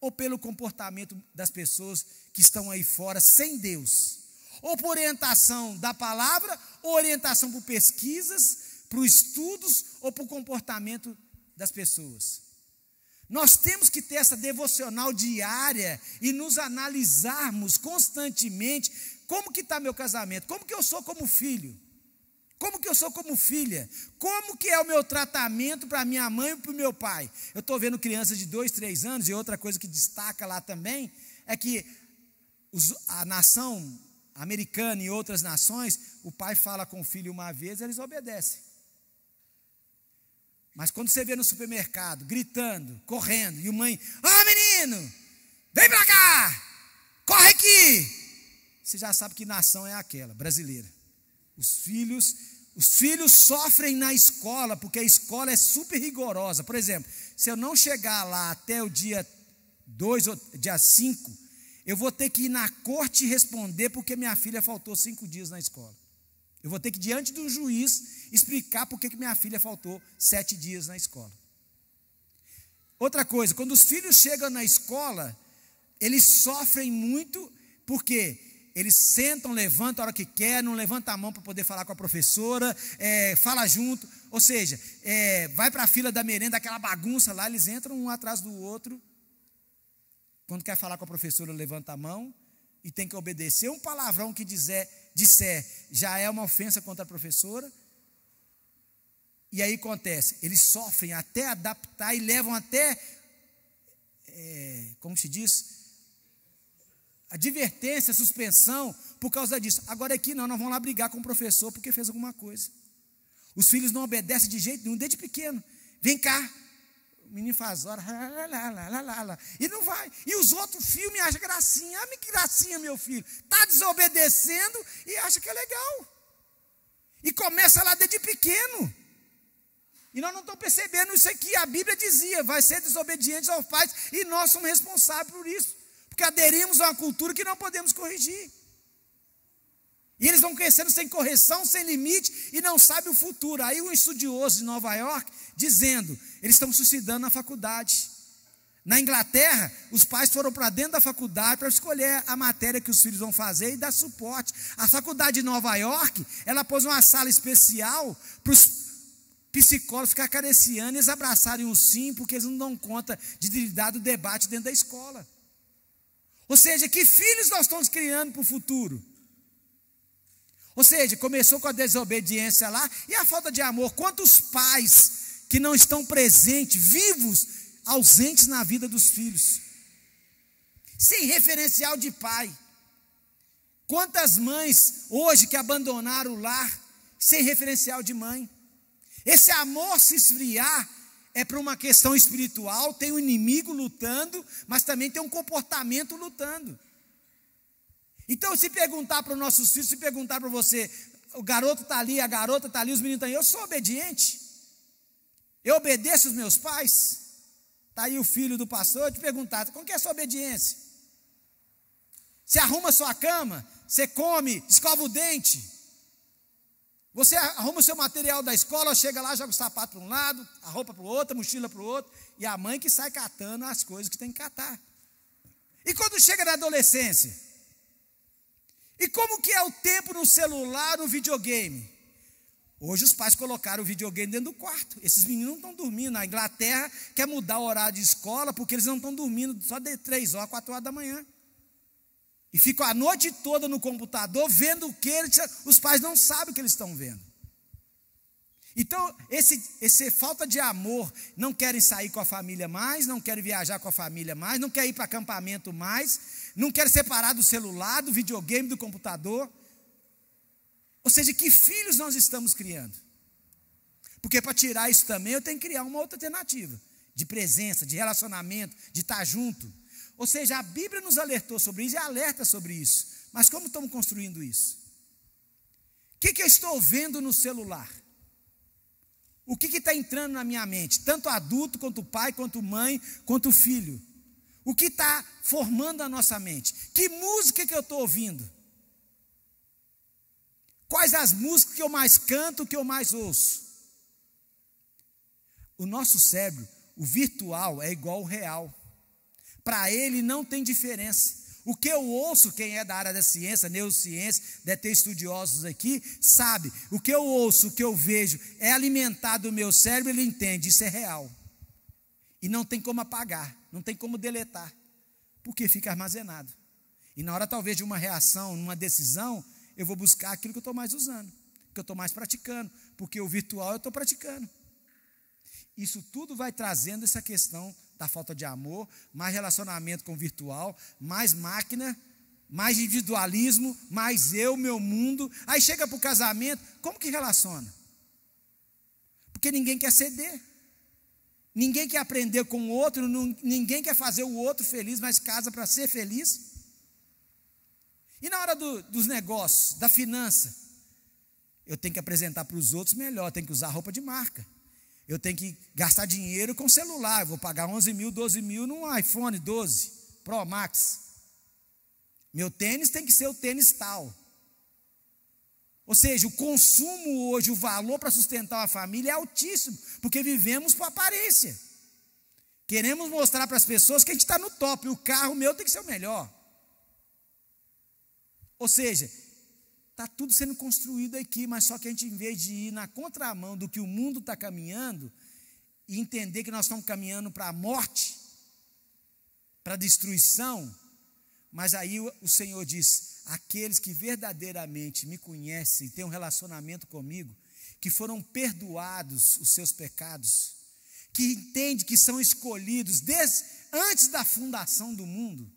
ou pelo comportamento das pessoas que estão aí fora sem Deus, ou por orientação da palavra, ou orientação por pesquisas, por estudos, ou por comportamento das pessoas. Nós temos que ter essa devocional diária e nos analisarmos constantemente. Como que está meu casamento? Como que eu sou como filho? Como que eu sou como filha? Como que é o meu tratamento para minha mãe e para o meu pai? Eu estou vendo crianças de 2, 3 anos, e outra coisa que destaca lá também, é que a nação americana e outras nações, o pai fala com o filho uma vez, eles obedecem. Mas quando você vê no supermercado, gritando, correndo, e o mãe, menino, vem para cá, corre aqui, você já sabe que nação é aquela, brasileira. Os filhos sofrem na escola, porque a escola é super rigorosa. Por exemplo, se eu não chegar lá até o dia 2 ou dia 5, eu vou ter que ir na corte responder porque minha filha faltou 5 dias na escola. Eu vou ter que, diante do juiz, explicar por que minha filha faltou 7 dias na escola. Outra coisa, quando os filhos chegam na escola, eles sofrem muito, porque eles sentam, levantam a hora que quer, não levanta a mão para poder falar com a professora, fala junto, ou seja, vai para a fila da merenda, aquela bagunça lá, eles entram um atrás do outro. Quando quer falar com a professora, levanta a mão e tem que obedecer. Um palavrão que disser já é uma ofensa contra a professora. E aí acontece, eles sofrem até adaptar e levam até, como se diz, advertência, suspensão, por causa disso. Agora aqui não, nós vamos lá brigar com o professor porque fez alguma coisa. Os filhos não obedecem de jeito nenhum, desde pequeno. Vem cá, menino faz hora, e não vai. E os outros filmes acham gracinha. Ah, que gracinha, meu filho. Está desobedecendo e acha que é legal. E começa lá desde pequeno. E nós não estamos percebendo isso aqui. A Bíblia dizia, vai ser desobediente aos pais, e nós somos responsáveis por isso. Porque aderimos a uma cultura que não podemos corrigir. E eles vão crescendo sem correção, sem limite, e não sabem o futuro. Aí um estudioso de Nova York, dizendo, eles estão suicidando na faculdade. Na Inglaterra, os pais foram para dentro da faculdade para escolher a matéria que os filhos vão fazer e dar suporte. A faculdade de Nova York, ela pôs uma sala especial para os psicólogos ficar acariciando e eles abraçarem o sim, porque eles não dão conta de lidar do debate dentro da escola. Ou seja, que filhos nós estamos criando para o futuro? Ou seja, começou com a desobediência lá e a falta de amor. Quantos pais que não estão presentes, vivos, ausentes na vida dos filhos, sem referencial de pai? Quantas mães hoje que abandonaram o lar, sem referencial de mãe? Esse amor se esfriar é para uma questão espiritual, tem um inimigo lutando, mas também tem um comportamento lutando. Então, se perguntar para os nossos filhos, se perguntar para você, o garoto está ali, a garota está ali, os meninos estão ali, eu sou obediente? Eu obedeço os meus pais? Está aí o filho do pastor, eu te perguntar, como que é a sua obediência? Você arruma a sua cama, você come, escova o dente, você arruma o seu material da escola, chega lá, joga o sapato para um lado, a roupa para o outro, a mochila para o outro, e a mãe que sai catando as coisas que tem que catar. E quando chega na adolescência? E como que é o tempo no celular, no videogame? Hoje os pais colocaram o videogame dentro do quarto. Esses meninos não estão dormindo. Na Inglaterra quer mudar o horário de escola, porque eles não estão dormindo só de 3 horas, 4 horas da manhã. E ficam a noite toda no computador, vendo o que os pais não sabem o que eles estão vendo. Então, esse falta de amor, não querem sair com a família mais, não querem viajar com a família mais, não querem ir para acampamento mais, não querem separar do celular, do videogame, do computador. Ou seja, que filhos nós estamos criando? Porque para tirar isso também, eu tenho que criar uma outra alternativa, de presença, de relacionamento, de estar junto. Ou seja, a Bíblia nos alertou sobre isso e alerta sobre isso. Mas como estamos construindo isso? O que eu estou vendo no celular? O que está entrando na minha mente? Tanto adulto, quanto pai, quanto mãe, quanto filho. O que está formando a nossa mente? Que música que eu estou ouvindo? Quais as músicas que eu mais canto, que eu mais ouço? O nosso cérebro, o virtual é igual ao real. Para ele não tem diferença. O que eu ouço, quem é da área da ciência, neurociência, deve ter estudiosos aqui, sabe, o que eu ouço, o que eu vejo, é alimentado o meu cérebro, ele entende, isso é real. E não tem como apagar, não tem como deletar, porque fica armazenado. E na hora talvez de uma reação, numa decisão, eu vou buscar aquilo que eu estou mais usando, que eu estou mais praticando, porque o virtual eu estou praticando. Isso tudo vai trazendo essa questão da falta de amor, mais relacionamento com o virtual, mais máquina, mais individualismo, mais eu, meu mundo. Aí chega para o casamento, como que relaciona? Porque ninguém quer ceder, ninguém quer aprender com o outro, ninguém quer fazer o outro feliz, mas casa para ser feliz. E na hora dos negócios, da finança, eu tenho que apresentar para os outros melhor, eu tenho que usar roupa de marca. Eu tenho que gastar dinheiro com celular, eu vou pagar 11 mil, 12 mil num iPhone 12 Pro Max. Meu tênis tem que ser o tênis tal. Ou seja, o consumo hoje, o valor para sustentar uma família é altíssimo, porque vivemos por aparência. Queremos mostrar para as pessoas que a gente está no top, o carro meu tem que ser o melhor. Ou seja, está tudo sendo construído aqui, mas só que a gente, em vez de ir na contramão do que o mundo está caminhando, e entender que nós estamos caminhando para a morte, para a destruição, mas aí o Senhor diz, aqueles que verdadeiramente me conhecem, têm um relacionamento comigo, que foram perdoados os seus pecados, que entendem que são escolhidos desde antes da fundação do mundo,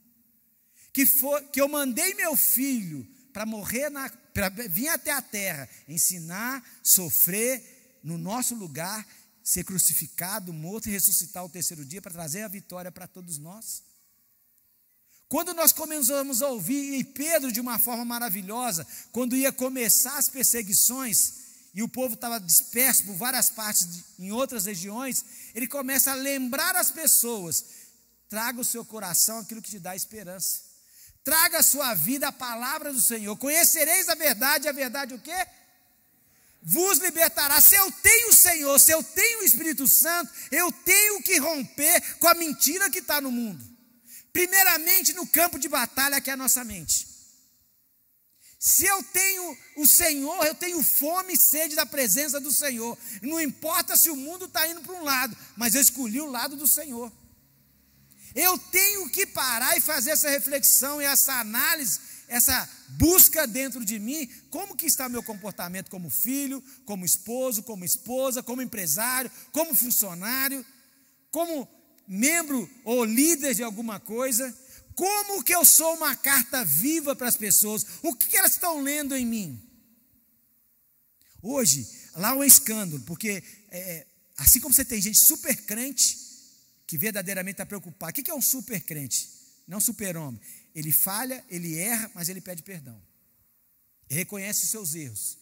que eu mandei meu filho para morrer, para vir até a terra, ensinar, sofrer no nosso lugar, ser crucificado, morto e ressuscitar ao terceiro dia para trazer a vitória para todos nós. Quando nós começamos a ouvir, e Pedro de uma forma maravilhosa, quando ia começar as perseguições, e o povo estava disperso por várias partes, em outras regiões, ele começa a lembrar as pessoas: traga o seu coração aquilo que te dá esperança, traga a sua vida a palavra do Senhor, conhecereis a verdade o quê? Vos libertará. Se eu tenho o Senhor, se eu tenho o Espírito Santo, eu tenho que romper com a mentira que está no mundo, primeiramente no campo de batalha que é a nossa mente. Se eu tenho o Senhor, eu tenho fome e sede da presença do Senhor, não importa se o mundo está indo para um lado, mas eu escolhi o lado do Senhor. Eu tenho que parar e fazer essa reflexão e essa análise, essa busca dentro de mim: como que está meu comportamento como filho, como esposo, como esposa, como empresário, como funcionário, como membro ou líder de alguma coisa. Como que eu sou uma carta viva para as pessoas? O que elas estão lendo em mim? Hoje, lá é um escândalo, porque assim como você tem gente super crente, que verdadeiramente está preocupado. O que é um super crente? Não super-homem. Ele falha, ele erra, mas ele pede perdão. Ele reconhece os seus erros.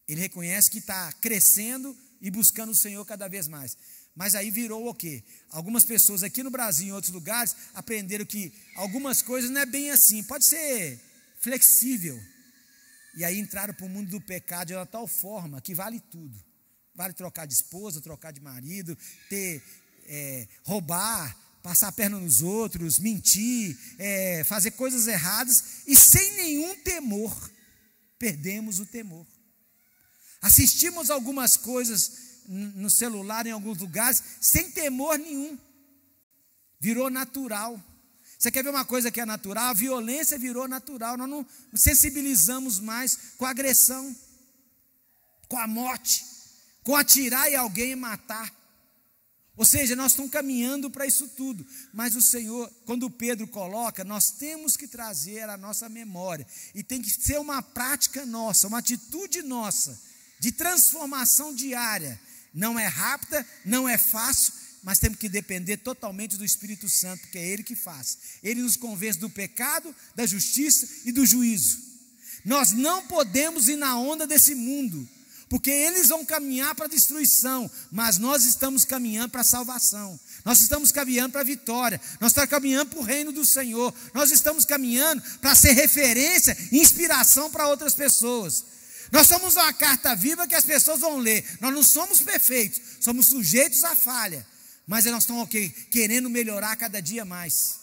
Ele reconhece que está crescendo e buscando o Senhor cada vez mais. Mas aí virou o quê? Algumas pessoas aqui no Brasil e em outros lugares aprenderam que algumas coisas não é bem assim, pode ser flexível. E aí entraram para o mundo do pecado de uma tal forma que vale tudo. Vale trocar de esposa, trocar de marido, roubar, passar a perna nos outros, mentir, fazer coisas erradas e sem nenhum temor. Perdemos o temor. Assistimos algumas coisas no celular, em alguns lugares, sem temor nenhum. Virou natural. Você quer ver uma coisa que é natural? A violência virou natural. Nós não sensibilizamos mais com a agressão, com a morte, com atirar em alguém e matar. Ou seja, nós estamos caminhando para isso tudo. Mas o Senhor, quando Pedro coloca, nós temos que trazer a nossa memória. E tem que ser uma prática nossa, uma atitude nossa, de transformação diária. Não é rápida, não é fácil, mas temos que depender totalmente do Espírito Santo, porque é Ele que faz. Ele nos convence do pecado, da justiça e do juízo. Nós não podemos ir na onda desse mundo, porque eles vão caminhar para a destruição, mas nós estamos caminhando para a salvação. Nós estamos caminhando para a vitória. Nós estamos caminhando para o reino do Senhor. Nós estamos caminhando para ser referência e inspiração para outras pessoas. Nós somos uma carta viva que as pessoas vão ler. Nós não somos perfeitos, somos sujeitos à falha, mas nós estamos querendo melhorar cada dia mais.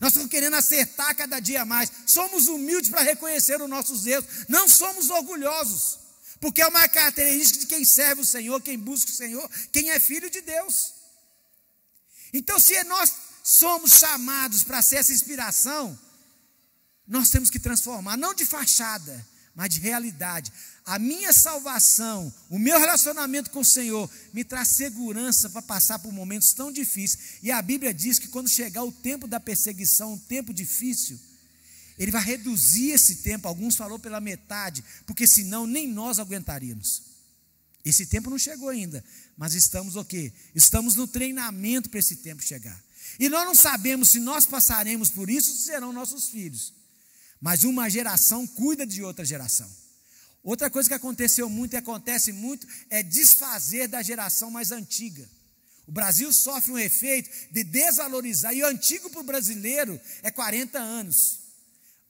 Nós estamos querendo acertar cada dia mais. Somos humildes para reconhecer os nossos erros. Não somos orgulhosos, porque é uma característica de quem serve o Senhor, quem busca o Senhor, quem é filho de Deus. Então, se nós somos chamados para ser essa inspiração, nós temos que transformar, não de fachada, mas de realidade. A minha salvação, o meu relacionamento com o Senhor me traz segurança para passar por momentos tão difíceis. E a Bíblia diz que quando chegar o tempo da perseguição, um tempo difícil, Ele vai reduzir esse tempo. Alguns falou pela metade, porque senão nem nós aguentaríamos. Esse tempo não chegou ainda, mas estamos o quê? Estamos no treinamento para esse tempo chegar. E nós não sabemos se nós passaremos por isso ou se serão nossos filhos. Mas uma geração cuida de outra geração. Outra coisa que aconteceu muito e acontece muito é desfazer da geração mais antiga. O Brasil sofre um efeito de desvalorizar, e o antigo para o brasileiro é 40 anos.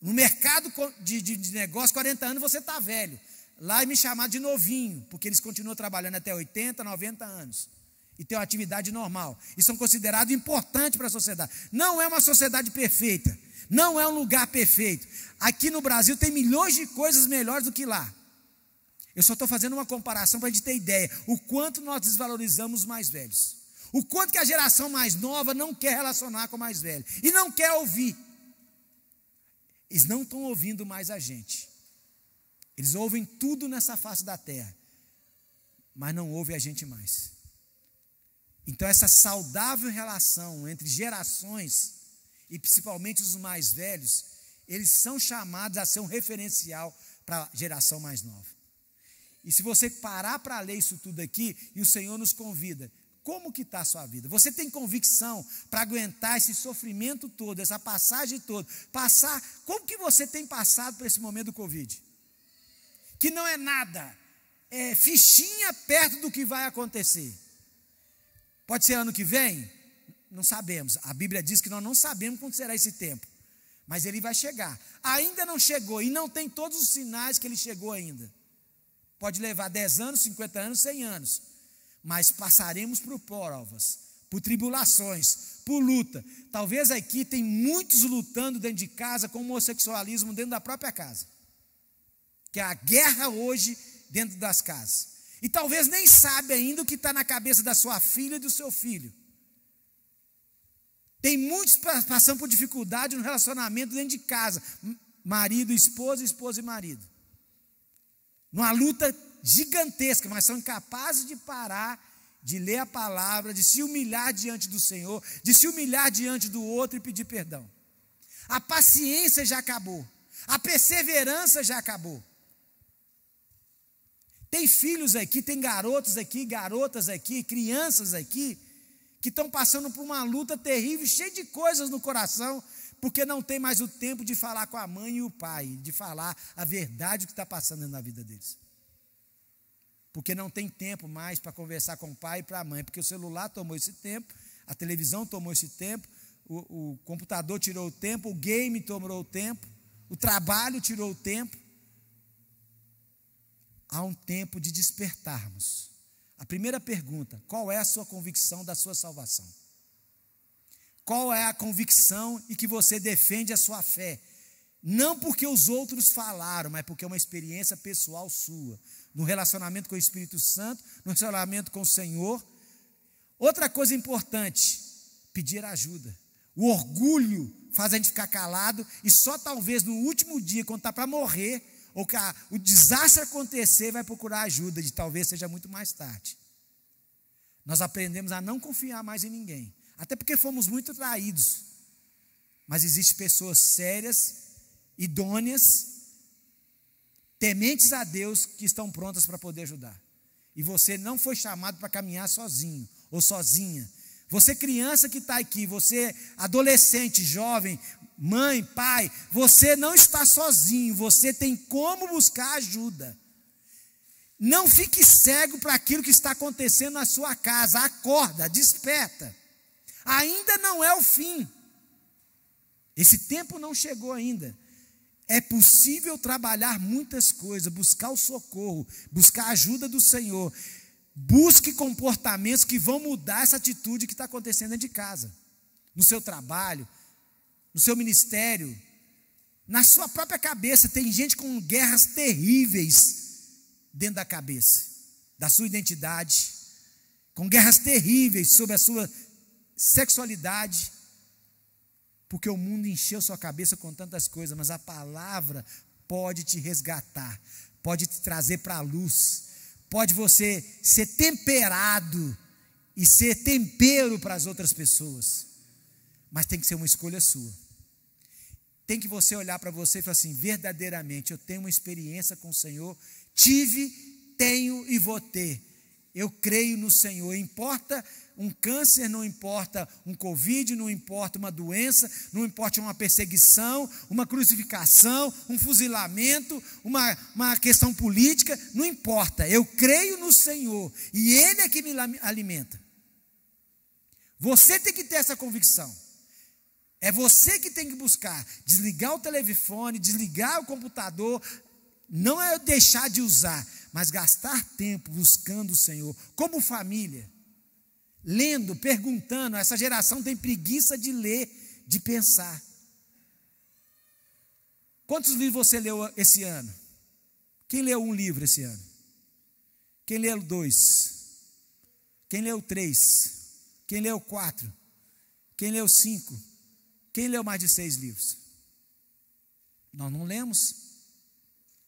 No mercado de negócio, 40 anos você está velho. Lá é me chamar de novinho, porque eles continuam trabalhando até 80, 90 anos. E têm uma atividade normal. E são considerados importantes para a sociedade. Não é uma sociedade perfeita. Não é um lugar perfeito. Aqui no Brasil tem milhões de coisas melhores do que lá. Eu só estou fazendo uma comparação para a gente ter ideia. O quanto nós desvalorizamos os mais velhos. O quanto que a geração mais nova não quer relacionar com o mais velho. E não quer ouvir. Eles não estão ouvindo mais a gente. Eles ouvem tudo nessa face da terra. Mas não ouvem a gente mais. Então essa saudável relação entre gerações, e principalmente os mais velhos, eles são chamados a ser um referencial para a geração mais nova. E se você parar para ler isso tudo aqui, e o Senhor nos convida, como que está a sua vida? Você tem convicção para aguentar esse sofrimento todo, essa passagem toda? Como que você tem passado por esse momento do Covid? Que não é nada, é fichinha perto do que vai acontecer. Pode ser ano que vem? Não sabemos. A Bíblia diz que nós não sabemos quando será esse tempo. Mas ele vai chegar. Ainda não chegou e não tem todos os sinais que ele chegou ainda. Pode levar 10 anos, 50 anos, 100 anos. Mas passaremos por provas, por tribulações, por luta. Talvez aqui tem muitos lutando dentro de casa com o homossexualismo dentro da própria casa. Que é a guerra hoje dentro das casas. E talvez nem sabe ainda o que está na cabeça da sua filha e do seu filho. Tem muitos passando por dificuldade no relacionamento dentro de casa. Marido, esposa e marido. Numa luta gigantesca, mas são incapazes de parar, de ler a palavra, de se humilhar diante do Senhor, de se humilhar diante do outro e pedir perdão. A paciência já acabou. A perseverança já acabou. Tem filhos aqui, tem garotos aqui, garotas aqui, crianças aqui, que estão passando por uma luta terrível, cheia de coisas no coração, porque não tem mais o tempo de falar com a mãe e o pai, de falar a verdade que está passando na vida deles. Porque não tem tempo mais para conversar com o pai e para a mãe, porque o celular tomou esse tempo, a televisão tomou esse tempo, o computador tirou o tempo, o game tomou o tempo, o trabalho tirou o tempo. Há um tempo de despertarmos. A primeira pergunta: qual é a sua convicção da sua salvação? Qual é a convicção e que você defende a sua fé? Não porque os outros falaram, mas porque é uma experiência pessoal sua, no relacionamento com o Espírito Santo, no relacionamento com o Senhor. Outra coisa importante: pedir ajuda. O orgulho faz a gente ficar calado e só talvez no último dia, quando está para morrer, ou que o desastre acontecer, vai procurar ajuda, de talvez seja muito mais tarde. Nós aprendemos a não confiar mais em ninguém, até porque fomos muito traídos. Mas existem pessoas sérias, idôneas, tementes a Deus, que estão prontas para poder ajudar. E você não foi chamado para caminhar sozinho ou sozinha. Você criança que está aqui, você adolescente, jovem, mãe, pai, você não está sozinho, você tem como buscar ajuda. Não fique cego para aquilo que está acontecendo na sua casa. Acorda, desperta. Ainda não é o fim. Esse tempo não chegou ainda. É possível trabalhar muitas coisas, buscar o socorro, buscar a ajuda do Senhor. Busque comportamentos que vão mudar essa atitude que está acontecendo dentro de casa, no seu trabalho, no seu ministério, na sua própria cabeça. Tem gente com guerras terríveis dentro da cabeça, da sua identidade, com guerras terríveis sobre a sua sexualidade, porque o mundo encheu sua cabeça com tantas coisas, mas a palavra pode te resgatar, pode te trazer para a luz, pode você ser temperado e ser tempero para as outras pessoas, mas tem que ser uma escolha sua. Tem que você olhar para você e falar assim: verdadeiramente eu tenho uma experiência com o Senhor, tive, tenho e vou ter. Eu creio no Senhor. Importa um câncer, não importa um Covid, não importa uma doença, não importa uma perseguição, uma crucificação, um fuzilamento, uma questão política, não importa. Eu creio no Senhor e Ele é que me alimenta. Você tem que ter essa convicção. É você que tem que buscar desligar o telefone, desligar o computador. Não é deixar de usar, mas gastar tempo buscando o Senhor, como família, lendo, perguntando. Essa geração tem preguiça de ler, de pensar. Quantos livros você leu esse ano? Quem leu um livro esse ano? Quem leu 2? Quem leu 3? Quem leu 4? Quem leu 5? Quem leu mais de 6 livros? Nós não lemos.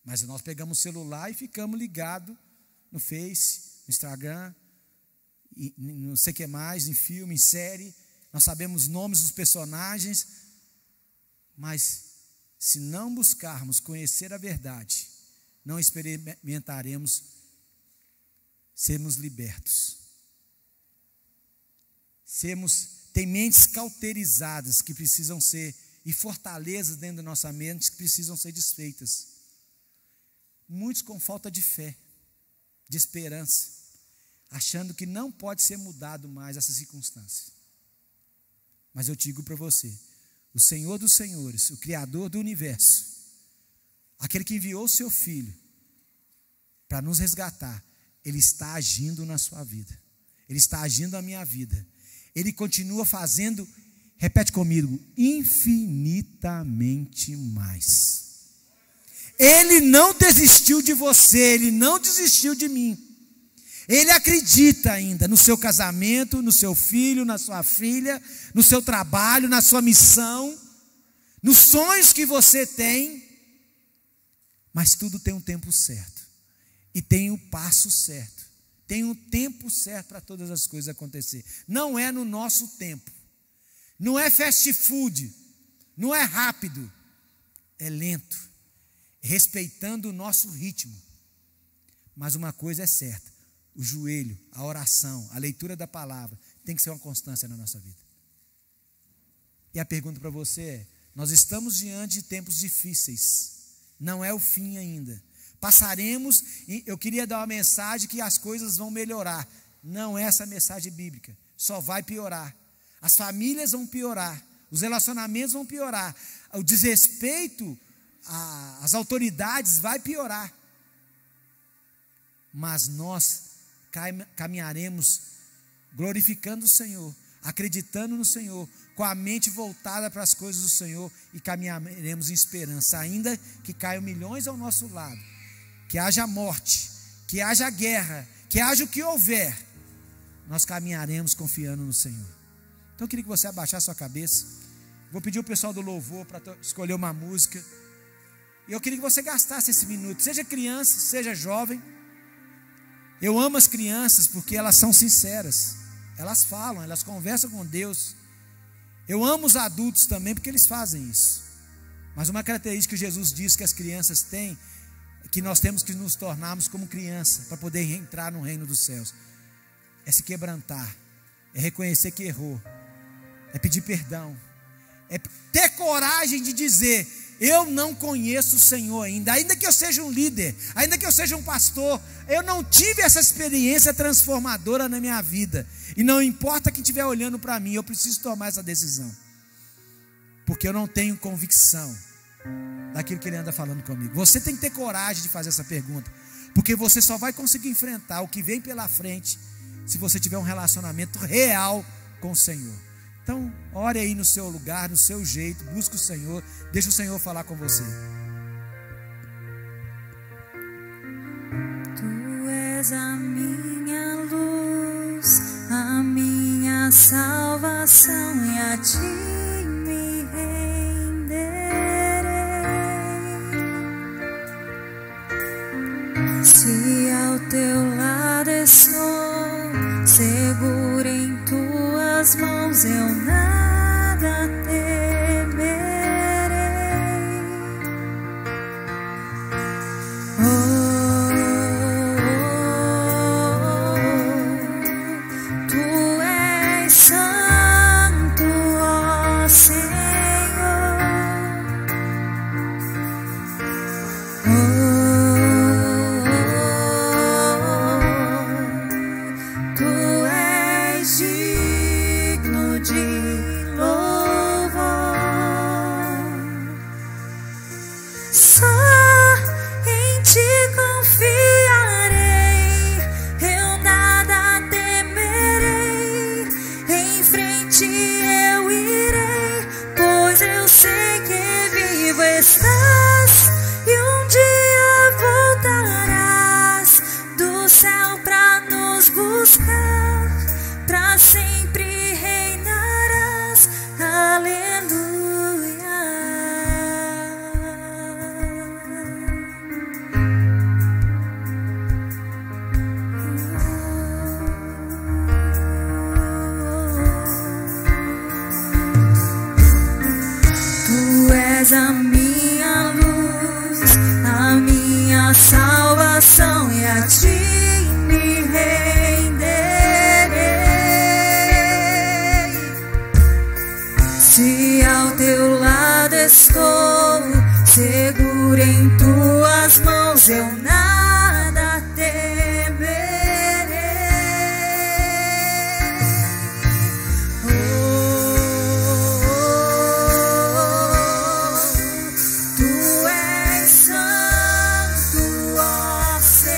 Mas nós pegamos o celular e ficamos ligados no Face, no Instagram, e não sei o que mais, em filme, em série. Nós sabemos os nomes dos personagens, mas se não buscarmos conhecer a verdade, não experimentaremos sermos libertos. Tem mentes cauterizadas que precisam ser, e fortalezas dentro da nossa mente que precisam ser desfeitas. Muitos com falta de fé, de esperança, achando que não pode ser mudado mais essa circunstância. Mas eu digo para você, o Senhor dos Senhores, o Criador do universo, aquele que enviou o seu Filho para nos resgatar, Ele está agindo na sua vida, Ele está agindo na minha vida, Ele continua fazendo, repete comigo, infinitamente mais. Ele não desistiu de você, Ele não desistiu de mim. Ele acredita ainda no seu casamento, no seu filho, na sua filha, no seu trabalho, na sua missão, nos sonhos que você tem. Mas tudo tem um tempo certo. E tem o passo certo. Tem um tempo certo para todas as coisas acontecer. Não é no nosso tempo. Não é fast food. Não é rápido. É lento. Respeitando o nosso ritmo. Mas uma coisa é certa. O joelho, a oração, a leitura da palavra tem que ser uma constância na nossa vida. E a pergunta para você é: nós estamos diante de tempos difíceis, não é o fim ainda. Passaremos, eu queria dar uma mensagem que as coisas vão melhorar. Não é essa mensagem bíblica, só vai piorar. As famílias vão piorar, os relacionamentos vão piorar, o desrespeito às autoridades vai piorar. Mas nós caminharemos glorificando o Senhor, acreditando no Senhor, com a mente voltada para as coisas do Senhor, e caminharemos em esperança, ainda que caiam milhões ao nosso lado, que haja morte, que haja guerra, que haja o que houver, nós caminharemos confiando no Senhor. Então eu queria que você abaixasse sua cabeça. Vou pedir o pessoal do louvor para escolher uma música, e eu queria que você gastasse esse minuto, seja criança, seja jovem. Eu amo as crianças porque elas são sinceras, elas falam, elas conversam com Deus. Eu amo os adultos também porque eles fazem isso. Mas uma característica que Jesus diz que as crianças têm, é que nós temos que nos tornarmos como criança para poder entrar no reino dos céus. É se quebrantar, é reconhecer que errou, é pedir perdão, é ter coragem de dizer: eu não conheço o Senhor ainda que eu seja um líder, ainda que eu seja um pastor, eu não tive essa experiência transformadora na minha vida, e não importa quem estiver olhando para mim, eu preciso tomar essa decisão, porque eu não tenho convicção daquilo que Ele anda falando comigo. Você tem que ter coragem de fazer essa pergunta, porque você só vai conseguir enfrentar o que vem pela frente se você tiver um relacionamento real com o Senhor. Então, ore aí no seu lugar, no seu jeito, busque o Senhor, deixa o Senhor falar com você. Tu és a minha luz, a minha salvação, e a Ti me renderei. Se ao Teu lado estou, seguro em Tuas mãos, eu nada temerei. Tu és santo, ó Senhor. Tu és digno de louvor. Só em Ti confiarei, eu nada temerei. Em frente eu irei, pois eu sei que vivo estás, e um dia voltarás do céu pra nos buscar, pra sempre reinarás. Aleluia. Tu és a minha seguro em tuas mãos, eu nada temerei. Tu és santo, ó Senhor.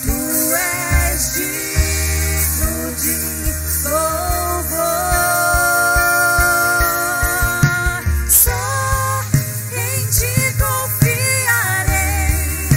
Tu és digno de louvor. Só em ti confiarei,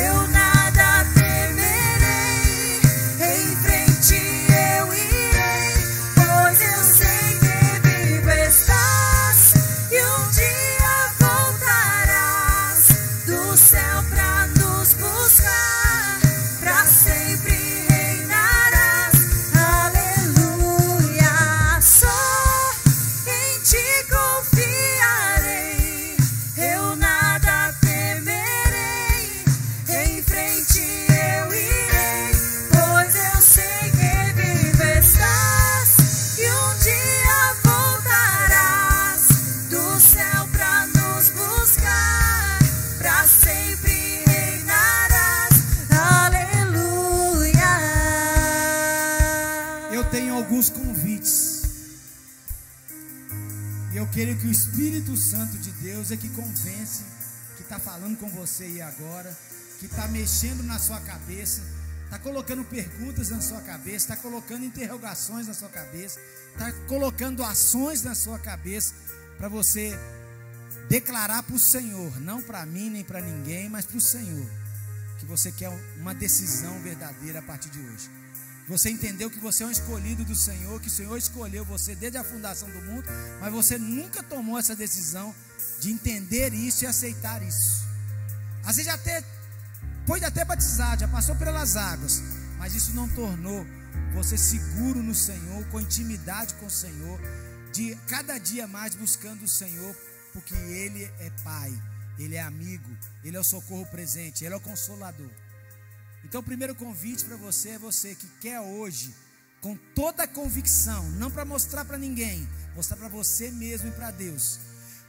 eu nada temerei. Em frente eu irei, pois eu sei que vivo estás e um dia voltarás do céu pra nos buscar, pra sempre reinarás. Aleluia. Só em ti confiarei, eu nada temerei. Em frente eu irei, pois eu sei que vivo estás e um dia voltarás do céu pra nos buscar, pra sempre reinarás. Aleluia. Eu tenho alguns convites. E eu quero que o Espírito Santo de Deus é que convence, que está falando com você aí agora, que está mexendo na sua cabeça, está colocando perguntas na sua cabeça, está colocando interrogações na sua cabeça, está colocando ações na sua cabeça, para você declarar para o Senhor, não para mim nem para ninguém, mas para o Senhor, que você quer uma decisão verdadeira a partir de hoje. Você entendeu que você é um escolhido do Senhor, que o Senhor escolheu você desde a fundação do mundo, mas você nunca tomou essa decisão de entender isso e aceitar isso. Às vezes pode até batizar, já passou pelas águas, mas isso não tornou você seguro no Senhor, com intimidade com o Senhor, de cada dia mais buscando o Senhor, porque Ele é Pai, Ele é amigo, Ele é o socorro presente, Ele é o consolador. Então o primeiro convite para você é você que quer hoje, com toda a convicção, não para mostrar para ninguém, mostrar para você mesmo e para Deus,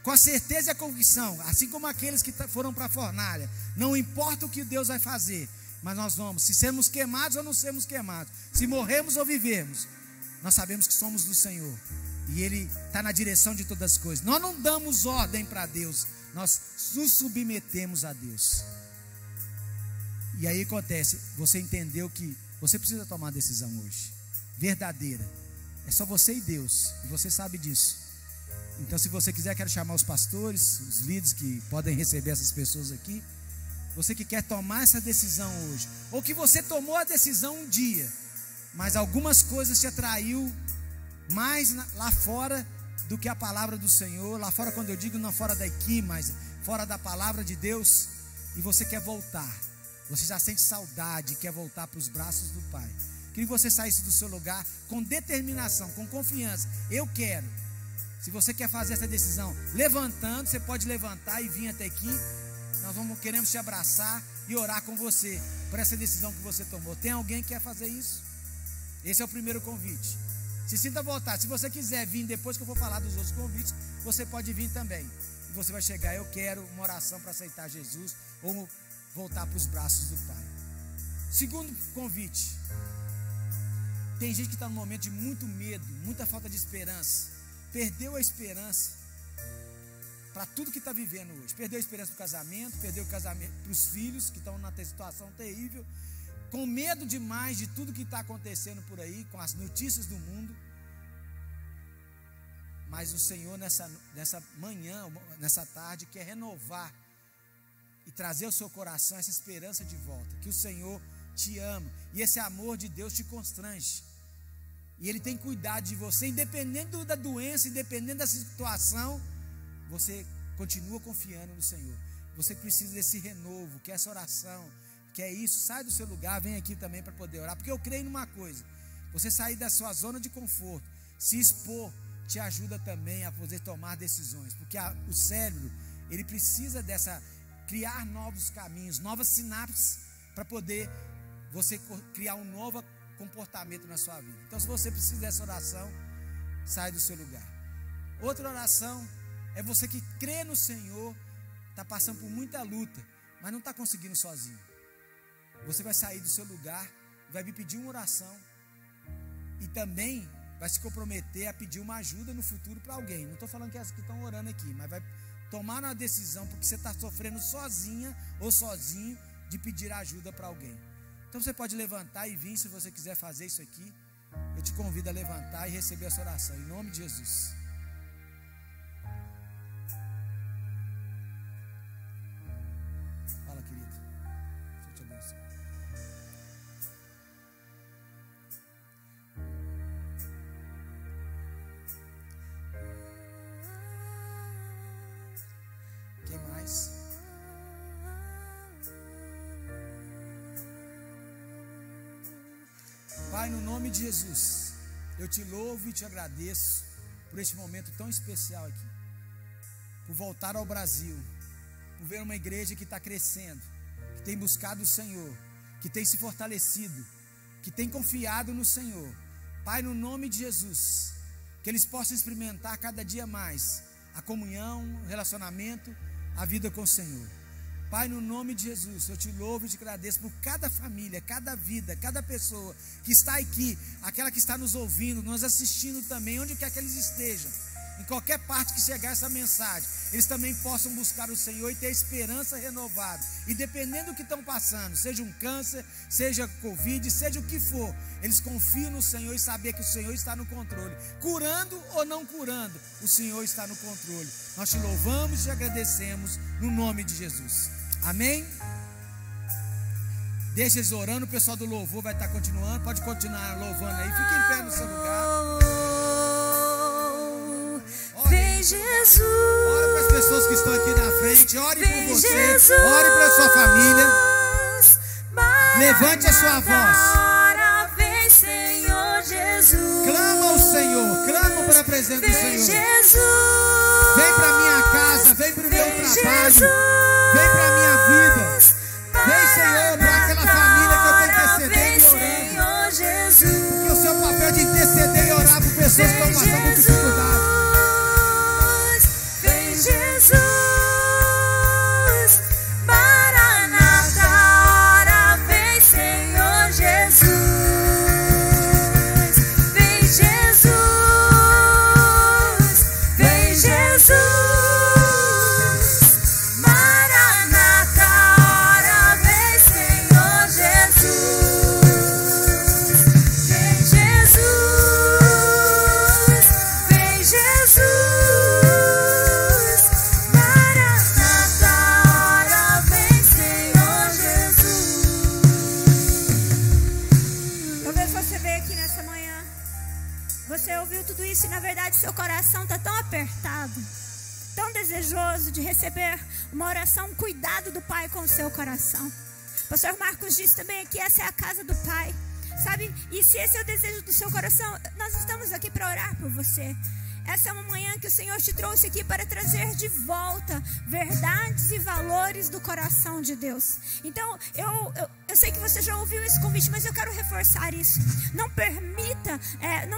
com a certeza e a convicção, assim como aqueles que foram para a fornalha, não importa o que Deus vai fazer, mas nós vamos, se sermos queimados ou não sermos queimados, se morrermos ou vivermos, nós sabemos que somos do Senhor, e Ele está na direção de todas as coisas. Nós não damos ordem para Deus, nós nos submetemos a Deus. E aí acontece, você entendeu que você precisa tomar uma decisão hoje, verdadeira. É só você e Deus, e você sabe disso. Então, se você quiser, quero chamar os pastores, os líderes que podem receber essas pessoas aqui. Você que quer tomar essa decisão hoje, ou que você tomou a decisão um dia, mas algumas coisas te atraiu mais lá fora do que a palavra do Senhor. Lá fora, quando eu digo não fora daqui, mas fora da palavra de Deus, e você quer voltar. Você já sente saudade, quer voltar para os braços do Pai. Queria que você saísse do seu lugar com determinação, com confiança. Eu quero. Se você quer fazer essa decisão levantando, você pode levantar e vir até aqui. Nós queremos te abraçar e orar com você por essa decisão que você tomou. Tem alguém que quer fazer isso? Esse é o primeiro convite. Se sinta à vontade. Se você quiser vir depois que eu for falar dos outros convites, você pode vir também. E você vai chegar, eu quero uma oração para aceitar Jesus, ou voltar para os braços do Pai. Segundo convite. Tem gente que está num momento de muito medo, muita falta de esperança. Perdeu a esperança para tudo que está vivendo hoje. Perdeu a esperança para o casamento, perdeu o casamento para os filhos que estão numa situação terrível, com medo demais de tudo que está acontecendo por aí, com as notícias do mundo. Mas o Senhor nessa manhã, nessa tarde, quer renovar e trazer ao seu coração essa esperança de volta, que o Senhor te ama, e esse amor de Deus te constrange, e Ele tem cuidado de você, independente da doença, independente da situação, você continua confiando no Senhor. Você precisa desse renovo, que é essa oração, que é isso. Sai do seu lugar, vem aqui também para poder orar, porque eu creio numa coisa: você sair da sua zona de conforto, se expor, te ajuda também a poder tomar decisões, porque o cérebro, ele precisa criar novos caminhos, novas sinapses, para poder você criar uma nova comportamento na sua vida. Então, se você precisa dessa oração, sai do seu lugar. Outra oração é você que crê no Senhor, está passando por muita luta, mas não está conseguindo sozinho. Você vai sair do seu lugar, vai me pedir uma oração e também vai se comprometer a pedir uma ajuda no futuro para alguém. Não estou falando que é as que estão orando aqui, mas vai tomar uma decisão, porque você está sofrendo sozinha ou sozinho, de pedir ajuda para alguém. Então você pode levantar e vir, se você quiser fazer isso aqui. Eu te convido a levantar e receber essa oração, em nome de Jesus. Fala, querido. Deus te abençoe. Quem mais? Pai, no nome de Jesus, eu te louvo e te agradeço por este momento tão especial aqui, por voltar ao Brasil, por ver uma igreja que está crescendo, que tem buscado o Senhor, que tem se fortalecido, que tem confiado no Senhor. Pai, no nome de Jesus, que eles possam experimentar cada dia mais a comunhão, o relacionamento, a vida com o Senhor. Pai, no nome de Jesus, eu te louvo e te agradeço por cada família, cada vida, cada pessoa que está aqui, aquela que está nos ouvindo, nos assistindo também, onde quer que eles estejam, em qualquer parte que chegar essa mensagem, eles também possam buscar o Senhor e ter esperança renovada, e dependendo do que estão passando, seja um câncer, seja Covid, seja o que for, eles confiam no Senhor e saber que o Senhor está no controle, curando ou não curando, o Senhor está no controle. Nós te louvamos e te agradecemos no nome de Jesus. Amém? Deixa eles orando, o pessoal do louvor vai estar continuando. Pode continuar louvando aí, fique em pé no seu lugar. Vem Jesus, ora para as pessoas que estão aqui na frente, ore por você, ore para a sua família. Levante a sua voz. Vem Senhor Jesus, clama ao Senhor, clama para a presença do vem Senhor. Jesus, Vem para a minha casa, vem para o meu trabalho, vem para a minha vida. Vem, Senhor, para aquela família que eu tenho intercedendo e orando. Porque o seu papel é de interceder e orar por pessoas que estão passando por dificuldade. Vem Jesus, Maranata, ora vem Senhor Jesus. Vem Jesus, vem Jesus. Você ouviu tudo isso e na verdade seu coração está tão apertado, tão desejoso de receber uma oração, um cuidado do Pai com o seu coração. Pastor Marcos disse também que essa é a casa do Pai, sabe? E se esse é o desejo do seu coração, nós estamos aqui para orar por você. Essa é uma manhã que o Senhor te trouxe aqui para trazer de volta verdades e valores do coração de Deus. Então, eu sei que você já ouviu esse convite, mas eu quero reforçar isso. Não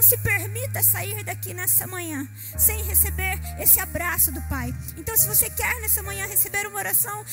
se permita sair daqui nessa manhã sem receber esse abraço do Pai. Então, se você quer nessa manhã receber uma oração,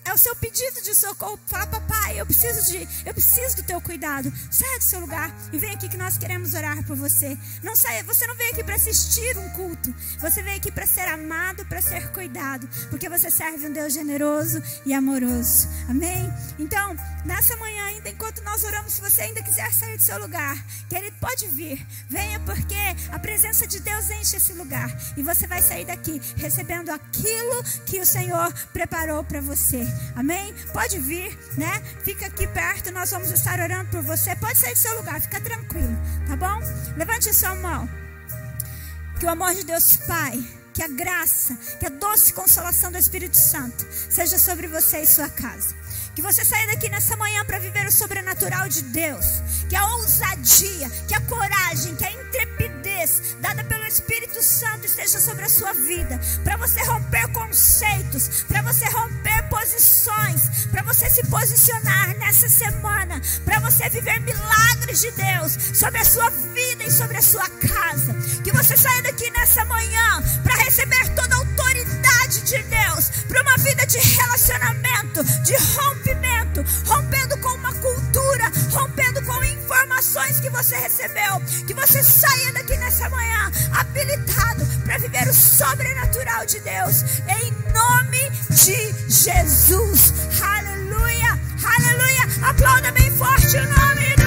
é o seu pedido de socorro. Fala, papai, eu preciso do teu cuidado. Saia do seu lugar e vem aqui que nós queremos orar por você. Não saia, você não veio aqui para assistir um culto, você veio aqui para ser amado, para ser cuidado, porque você serve um Deus generoso e amoroso. Amém? Então, nessa manhã ainda, enquanto nós oramos, se você ainda quiser sair do seu lugar, querido, pode vir, venha, porque a presença de Deus enche esse lugar e você vai sair daqui recebendo aquilo que o Senhor preparou para você. Amém? Pode vir, né? Fica aqui perto, nós vamos estar orando por você. Pode sair do seu lugar, fica tranquilo, tá bom? Levante a sua mão. Que o amor de Deus Pai, que a graça, que a doce consolação do Espírito Santo seja sobre você e sua casa. Que você saia daqui nessa manhã para viver o sobrenatural de Deus. Que a ousadia, que a coragem, que a intrepidez dada pelo Espírito Santo esteja sobre a sua vida. Para você romper conceitos, para você romper posições, para você se posicionar nessa semana, para você viver milagres de Deus sobre a sua vida e sobre a sua casa. Que você saia daqui nessa manhã para receber toda a autoridade de Deus, para uma vida de relacionamento, de rompimento, rompendo com uma cultura, rompendo com informações que você recebeu. Que você saia daqui nessa manhã habilitado para viver o sobrenatural de Deus, em nome de Jesus. Aleluia, aleluia. Aplauda bem forte o nome de